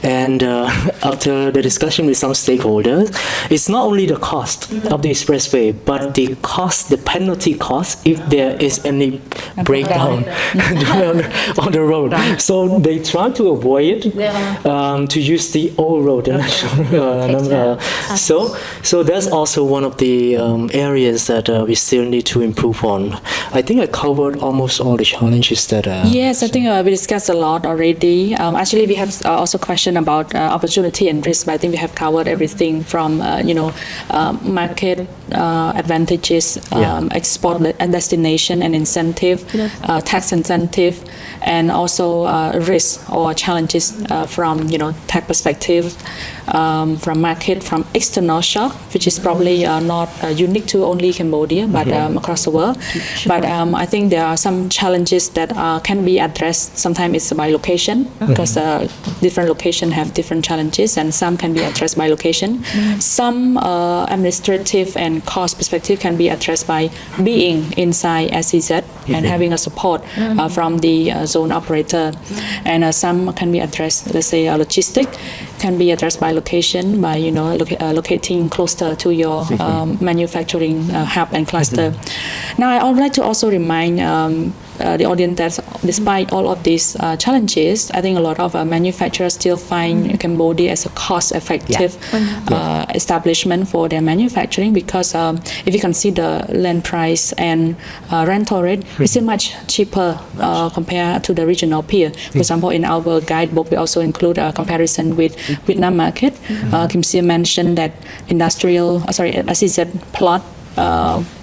And after the discussion with some stakeholders, it's not only the cost of the expressway, but the cost, the penalty cost, if there is any breakdown on the road. So they try to avoid it, to use the old road. So that's also one of the areas that we still need to improve on. I think I covered almost all the challenges that. Yes, I think we discussed a lot already. Actually, we have also question about opportunity and risk, but I think we have covered everything from market advantages, export and destination and incentive, tax incentive, and also risk or challenges from tax perspective, from market, from external shock, which is probably not unique to only Cambodia, but across the world. But I think there are some challenges that can be addressed. Sometimes it's by location, because different locations have different challenges, and some can be addressed by location. Some administrative and cost perspective can be addressed by being inside SEZ and having a support from the zone operator. And some can be addressed, let's say logistic can be addressed by location, by locating closer to your manufacturing hub and cluster. Now, I would like to also remind the audience that despite all of these challenges, I think a lot of manufacturers still find Cambodia as a cost-effective establishment for their manufacturing, because if you consider land price and rental rate, it's still much cheaper compared to the regional peer. For example, in our guidebook, we also include a comparison with Vietnam market. Kimsea mentioned that SEZ plot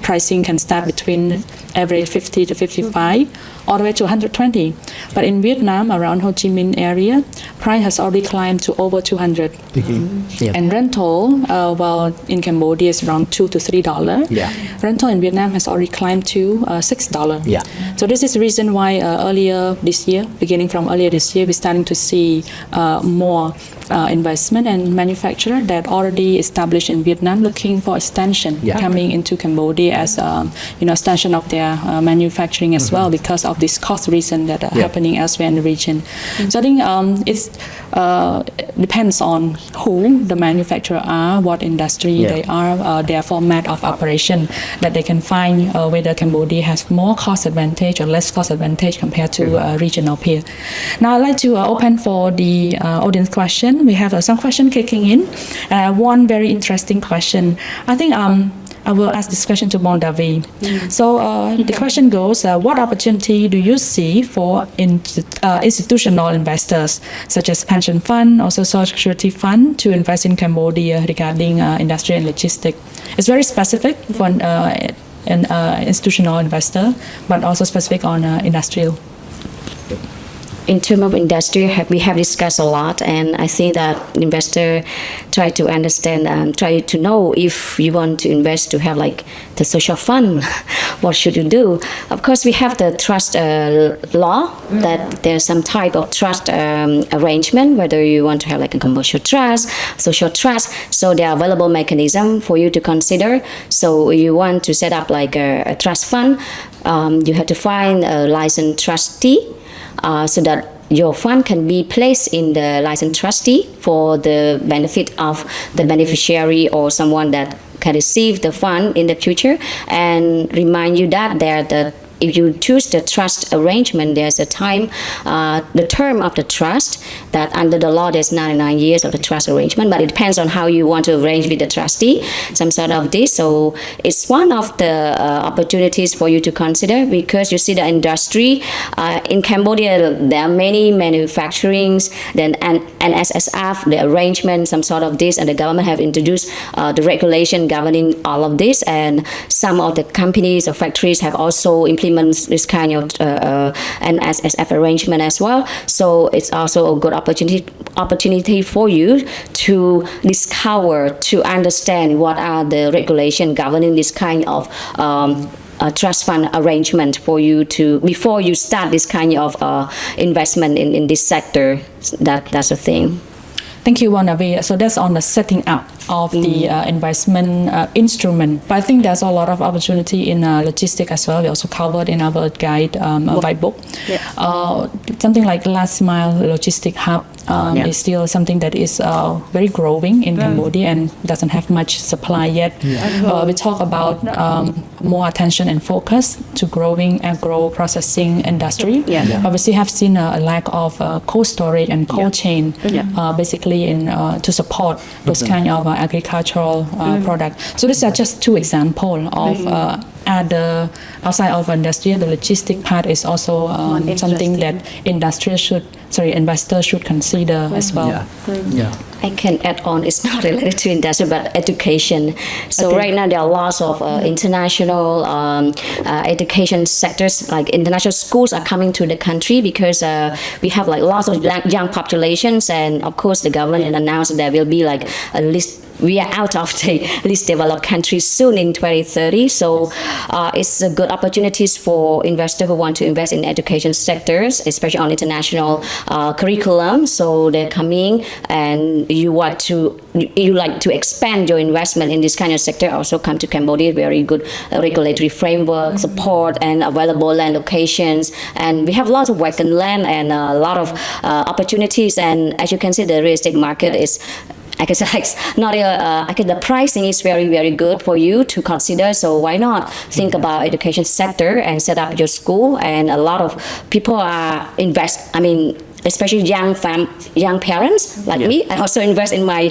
pricing can start between average 50 to 55, all the way to 120. But in Vietnam, around Ho Chi Minh area, price has already climbed to over 200. Yeah. And rental, well, in Cambodia is around $2 to $3. Yeah. Rental in Vietnam has already climbed to $6. Yeah. So this is the reason why beginning from earlier this year, we're starting to see more investment and manufacturer that already established in Vietnam looking for extension coming into Cambodia as extension of their manufacturing as well because of this cost reason that are happening elsewhere in the region. So I think it depends on who the manufacturer are, what industry they are, their format of operation that they can find whether Cambodia has more cost advantage or less cost advantage compared to regional peer. Now I'd like to open for the audience question. We have some question kicking in. One very interesting question. I think I will ask this question to Davi. So the question goes, what opportunity do you see for institutional investors, such as pension fund, also social security fund, to invest in Cambodia regarding industry and logistics? It's very specific for an institutional investor, but also specific on industrial. In terms of industry, we have discussed a lot, and I think that investor try to understand, try to know if you want to invest to have like the social fund, what should you do? Of course, we have the trust law that there's some type of trust arrangement, whether you want to have like a commercial trust, social trust. So there are available mechanism for you to consider. So you want to set up like a trust fund, you have to find a licensed trustee. So that your fund can be placed in the licensed trustee for the benefit of the beneficiary or someone that can receive the fund in the future, and remind you that if you choose the trust arrangement, there's a time, the term of the trust, that under the law there's 99 years of the trust arrangement, but it depends on how you want to arrange with the trustee, some sort of this. So it's one of the opportunities for you to consider, because you see the industry in Cambodia, there are many manufacturings, then and SSF, the arrangement, some sort of this, and the government have introduced the regulation governing all of this, and some of the companies or factories have also implemented this kind of an SSF arrangement as well. So it's also a good opportunity for you to discover, to understand what are the regulations governing this kind of trust fund arrangement for you to, before you start this kind of investment in this sector. That's the thing. Thank you, Wanavi. So that's on the setting up of the investment instrument. But I think there's a lot of opportunity in logistics as well. We also covered in our guide Whitebook. Something like last mile logistic hub is still something that is very growing in Cambodia and doesn't have much supply yet. We talk about more attention and focus to growing agro processing industry. But we still have seen a lack of cold storage and cold chain, basically to support those kind of agricultural products. So these are just two examples of other outside of industry. The logistic part is also something that investors should consider as well. I can add on, it's not related to industry but education. So right now there are lots of international education sectors, like international schools are coming to the country because we have like lots of young populations, and of course the government announced there will be like a list. We are out of the least developed countries soon in 2030. So it's a good opportunities for investors who want to invest in education sectors, especially on international curriculum. So they're coming, and you like to expand your investment in this kind of sector, also come to Cambodia. Very good regulatory framework, support, and available land locations. And we have lots of vacant land and a lot of opportunities. And as you can see, the real estate market is, I guess, the pricing is very, very good for you to consider. So why not think about education sector and set up your school? And a lot of people are especially young parents like me. I also invest in my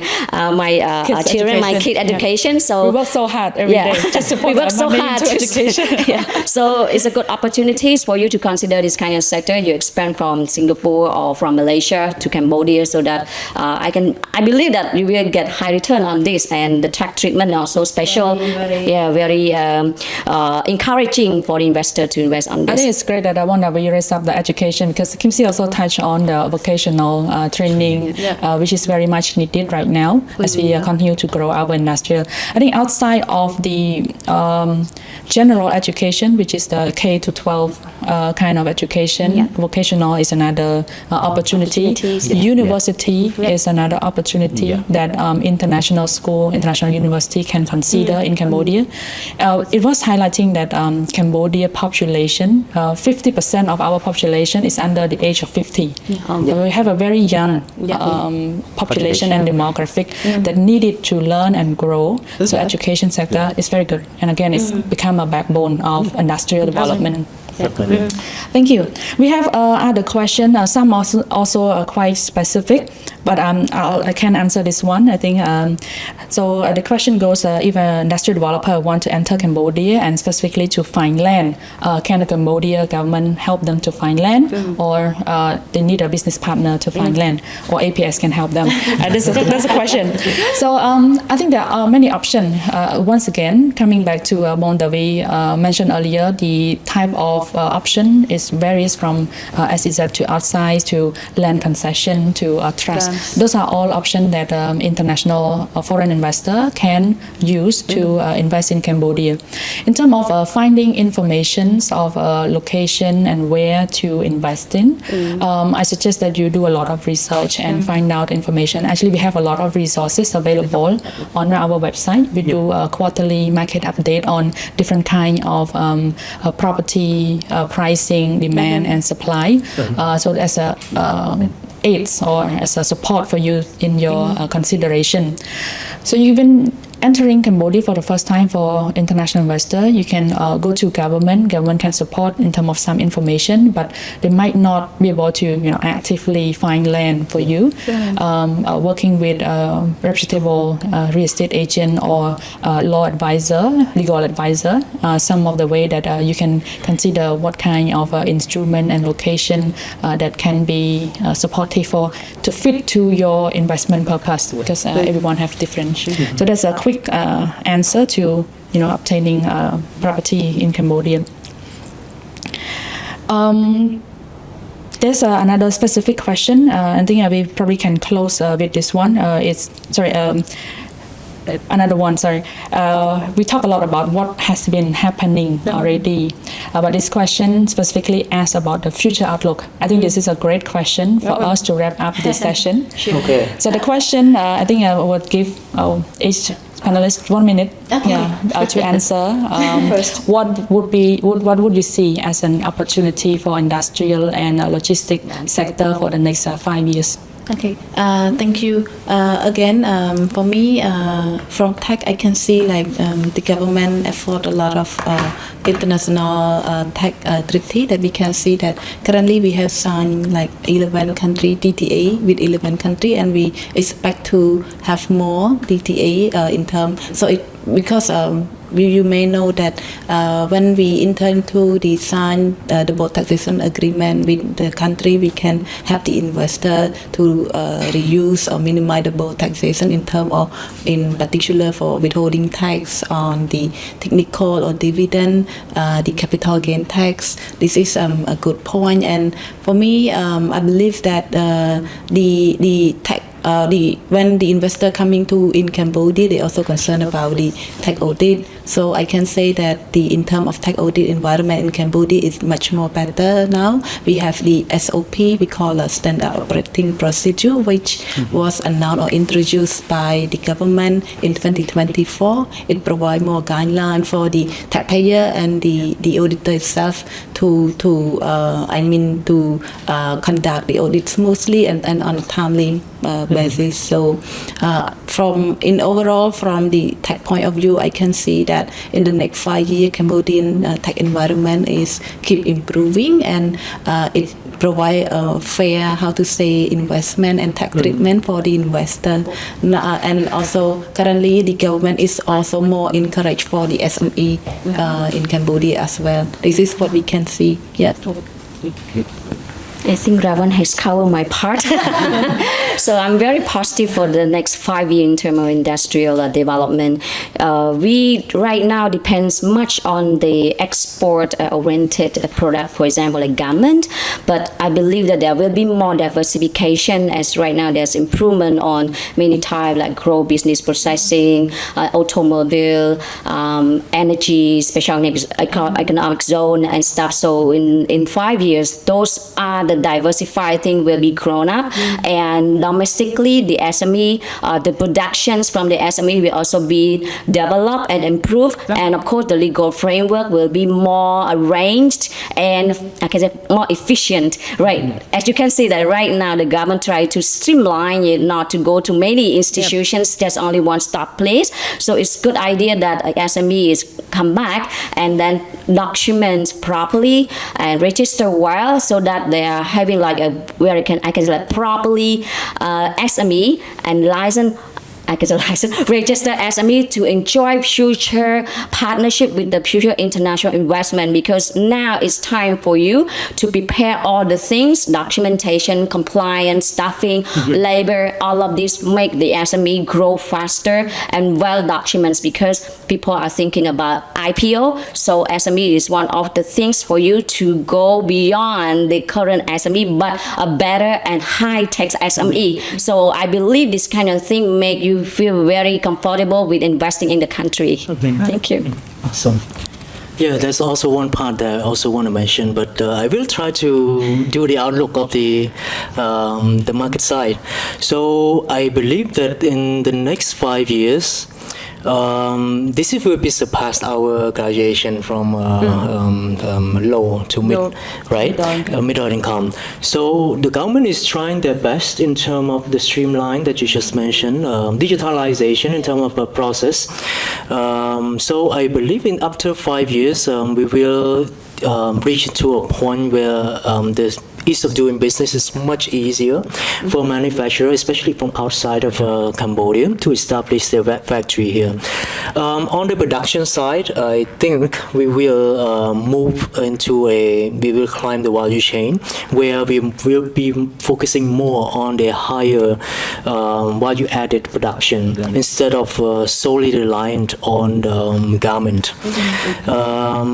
Kids' children, my education. kid Yeah. education. So We work so hard every day just to put we work our so money hard into education. yeah. So it's a good opportunity for you to consider this kind of sector. You expand from Singapore or from Malaysia to Cambodia, so that I believe that you will get high return on this, and the tax treatment also special. Very encouraging for the investor to invest on I this. think it's great that you raise up the education, because Kimsea also touched on the vocational training, which is very much needed right now as we continue to grow our industrial. I think outside of the general education, which is the K to 12 kind of education, vocational is another opportunity. University is another opportunity that international university can consider in Cambodia. It was highlighting that Cambodia population, 50% of our population is under the age of 50. We have a very young population and demographic that needed to learn and grow. So education sector is very good. And again, it's become a backbone of industrial development. Thank you. We have other question. Some also are quite specific, but I can answer this one. I think so. The question goes: if an industrial developer want to enter Cambodia and specifically to find land, can the Cambodia government help them to find land, or they need a business partner to find land, or APS can help them? That's a question. So I think there are many options. Once again, coming back to Mondavi mentioned earlier, the type of option is varies from SEZ to outside to land concession to trust. Those are all options that international foreign investor can use to invest in Cambodia. In terms of finding information of location and where to invest in, I suggest that you do a lot of research and find out information. Actually, we have a lot of resources available on our website. We do a quarterly market update on different kind of property pricing, demand, and supply. So as a aids or as a support for you in your consideration. So even entering Cambodia for the first time for international investor, you can go to government. Government can support in terms of some information, but they might not be able to actively find land for you. Working with a reputable real estate agent or law advisor, legal advisor, some of the way that you can consider what kind of instrument and location that can be supportive for to fit to your investment purpose, because everyone have different. So that's a quick answer to obtaining property in Cambodia. There's another specific question. I think we probably can close with this one. Another one, sorry. We talk a lot about what has been happening already, but this question specifically asks about the future outlook. I think this is a great question for us to wrap up this session. Okay. So the question, I think I would give each panelist 1 minute to answer. First. What would you see as an opportunity for industrial and logistic sector for the next 5 years? Okay, thank you. Again, for me, from tech, I can see the government afford a lot of international tech treaty that we can see that currently we have signed 11 country DTA with 11 country, and we expect to have more DTA in term. So because you may know that when we enter into the sign the both taxation agreement with the country, we can have the investor to reduce or minimize the both taxation in term of, in particular, for withholding tax on the technical or dividend, the capital gain tax. This is a good point, and for me, I believe that the tax. When the investor coming to in Cambodia, they also concerned about the tax audit. So I can say that in terms of tax audit environment in Cambodia is much more better now. We have the SOP, we call a standard operating procedure, which was announced or introduced by the government in 2024. It provides more guidelines for the taxpayer and the auditor itself to conduct the audit smoothly and on a timely basis. So from the tax point of view, I can see that in the next 5 years, Cambodian tech environment is keep improving, and it provide a fair, how to say, investment and tax treatment for the investor. And also currently the government is also more encouraged for the SME in Cambodia as well. This is what we can see. Yes. I think Ravan has covered my part. So I'm very positive for the next 5 years in terms of industrial development. We right now depends much on the export-oriented product, for example, like garment. But I believe that there will be more diversification, as right now there's improvement on many types like grow business processing, automobile, energy, special economic zone and stuff. So in 5 years, those are the diversified thing will be grown up, and domestically the SME, the productions from the SME will also be developed and improved, and of course the legal framework will be more arranged and I can say more efficient, right? As you can see that right now the government try to streamline it, not to go to many institutions. There's only one stop place, so it's good idea that SME is come back and then document properly and register well, so that they are having like a where I can say like properly SME and license. Register SME to enjoy future partnership with the future international investment, because now it's time for you to prepare all the things, documentation, compliance, staffing, labor, all of this make the SME grow faster and well documented, because people are thinking about IPO. So SME is one of the things for you to go beyond the current SME, but a better and high-tech SME. So I believe this kind of thing make you feel very comfortable with investing in the country. Thank you. Awesome. Yeah, that's also one part that I also want to mention, but I will try to do the outlook of the market side. So I believe that in the next 5 years, this will be surpassed our graduation from low to mid, right? Middle income. So the government is trying their best in terms of the streamline that you just mentioned, digitalization in terms of the process. So I believe in after 5 years, we will reach to a point where the ease of doing business is much easier for manufacturers, especially from outside of Cambodia, to establish their factory here. On the production side, I think we will we will climb the value chain, where we will be focusing more on the higher value-added production instead of solely reliant on the garment.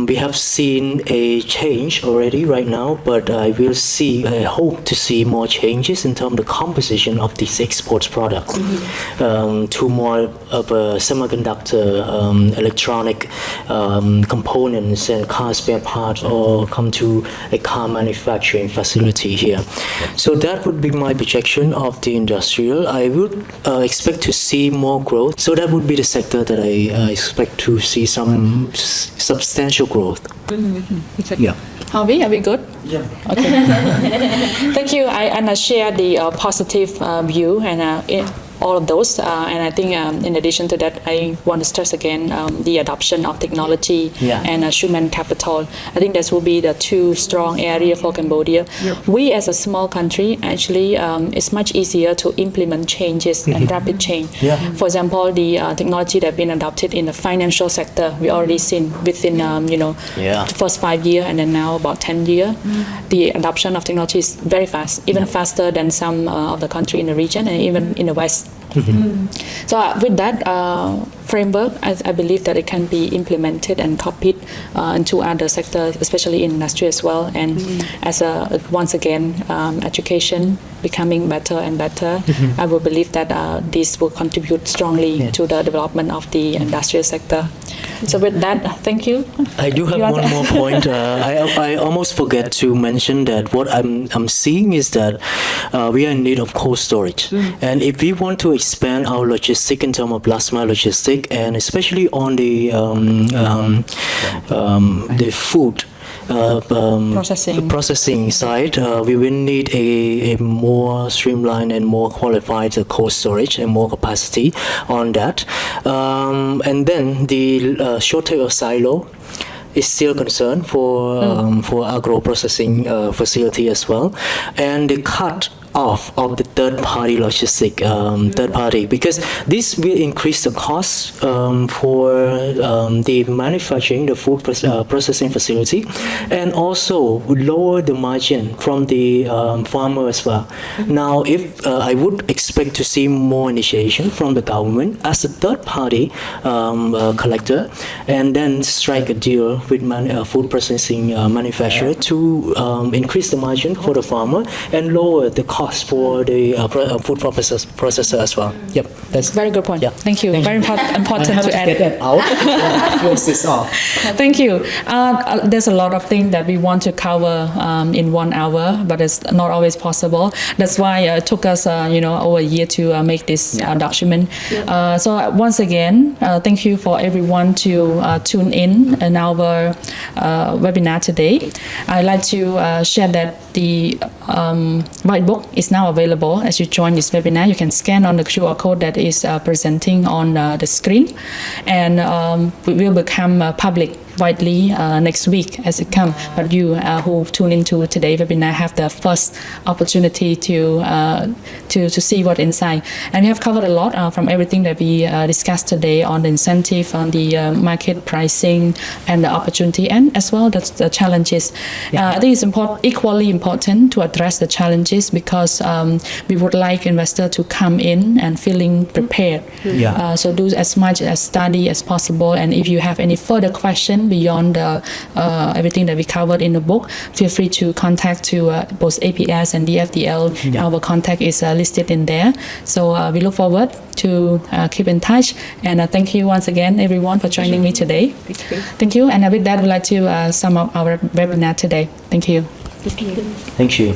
We have seen a change already right now, but I hope to see more changes in terms of the composition of these export products to more of a semiconductor, electronic components and car spare parts, or come to a car manufacturing facility here. So that would be my projection of the industrial. I would expect to see more growth. So that would be the sector that I expect to see some substantial growth. Yeah. Are we good? Yeah. Okay. Thank you. I share the positive view and all of those. And I think in addition to that, I want to stress again the adoption of technology and human capital. I think this will be the two strong areas for Cambodia. We as a small country, actually, it's much easier to implement changes and rapid change. For example, the technology that have been adopted in the financial sector, we already seen within the first 5 years, and then now about 10 years. The adoption of technology is very fast, even faster than some of the country in the region and even in the West. So with that framework, I believe that it can be implemented and copied into other sectors, especially in industry as well. And as once again, education becoming better and better, I will believe that this will contribute strongly to the development of the industrial sector. So with that, thank you. I do have one more point. I almost forget to mention that what I'm seeing is that we are in need of cold storage, and if we want to expand our logistics in terms of last mile logistics, and especially on the food processing side, we will need a more streamlined and more qualified cold storage and more capacity on that. And then the shortage of silo is still concern for agro processing facility as well, and the cut off of the third-party logistic third party, because this will increase the cost for the manufacturing, the food processing facility, and also lower the margin from the farmer as well. Now, if I would expect to see more initiation from the government as a third-party collector, and then strike a deal with food processing manufacturer to increase the margin for the farmer and lower the cost for the food processor as well. Yep, that's Very good point. Yeah. Thank you. Very important have to to add. get that out. Close this off. Thank you. There's a lot of things that we want to cover in 1 hour, but it's not always possible. That's why it took us, over a year to make this document. So once again, thank you for everyone to tune in our webinar today. I'd like to share that the whitebook is now available. As you join this webinar, you can scan on the QR code that is presenting on the screen, and it will become public widely next week as it comes. But you who tune into today's webinar have the first opportunity to see what inside. And we have covered a lot from everything that we discussed today on the incentive, on the market pricing, and the opportunity, and as well the challenges. I think it's equally important to address the challenges, because we would like investors to come in and feeling prepared. So do as much as study as possible, and if you have any further question beyond everything that we covered in the book, feel free to contact to both APS and DFDL. Our contact is listed in there. So we look forward to keep in touch, and thank you once again everyone for joining me today. Thank you. And with that, we'd like to sum up our webinar today. Thank you. Thank you.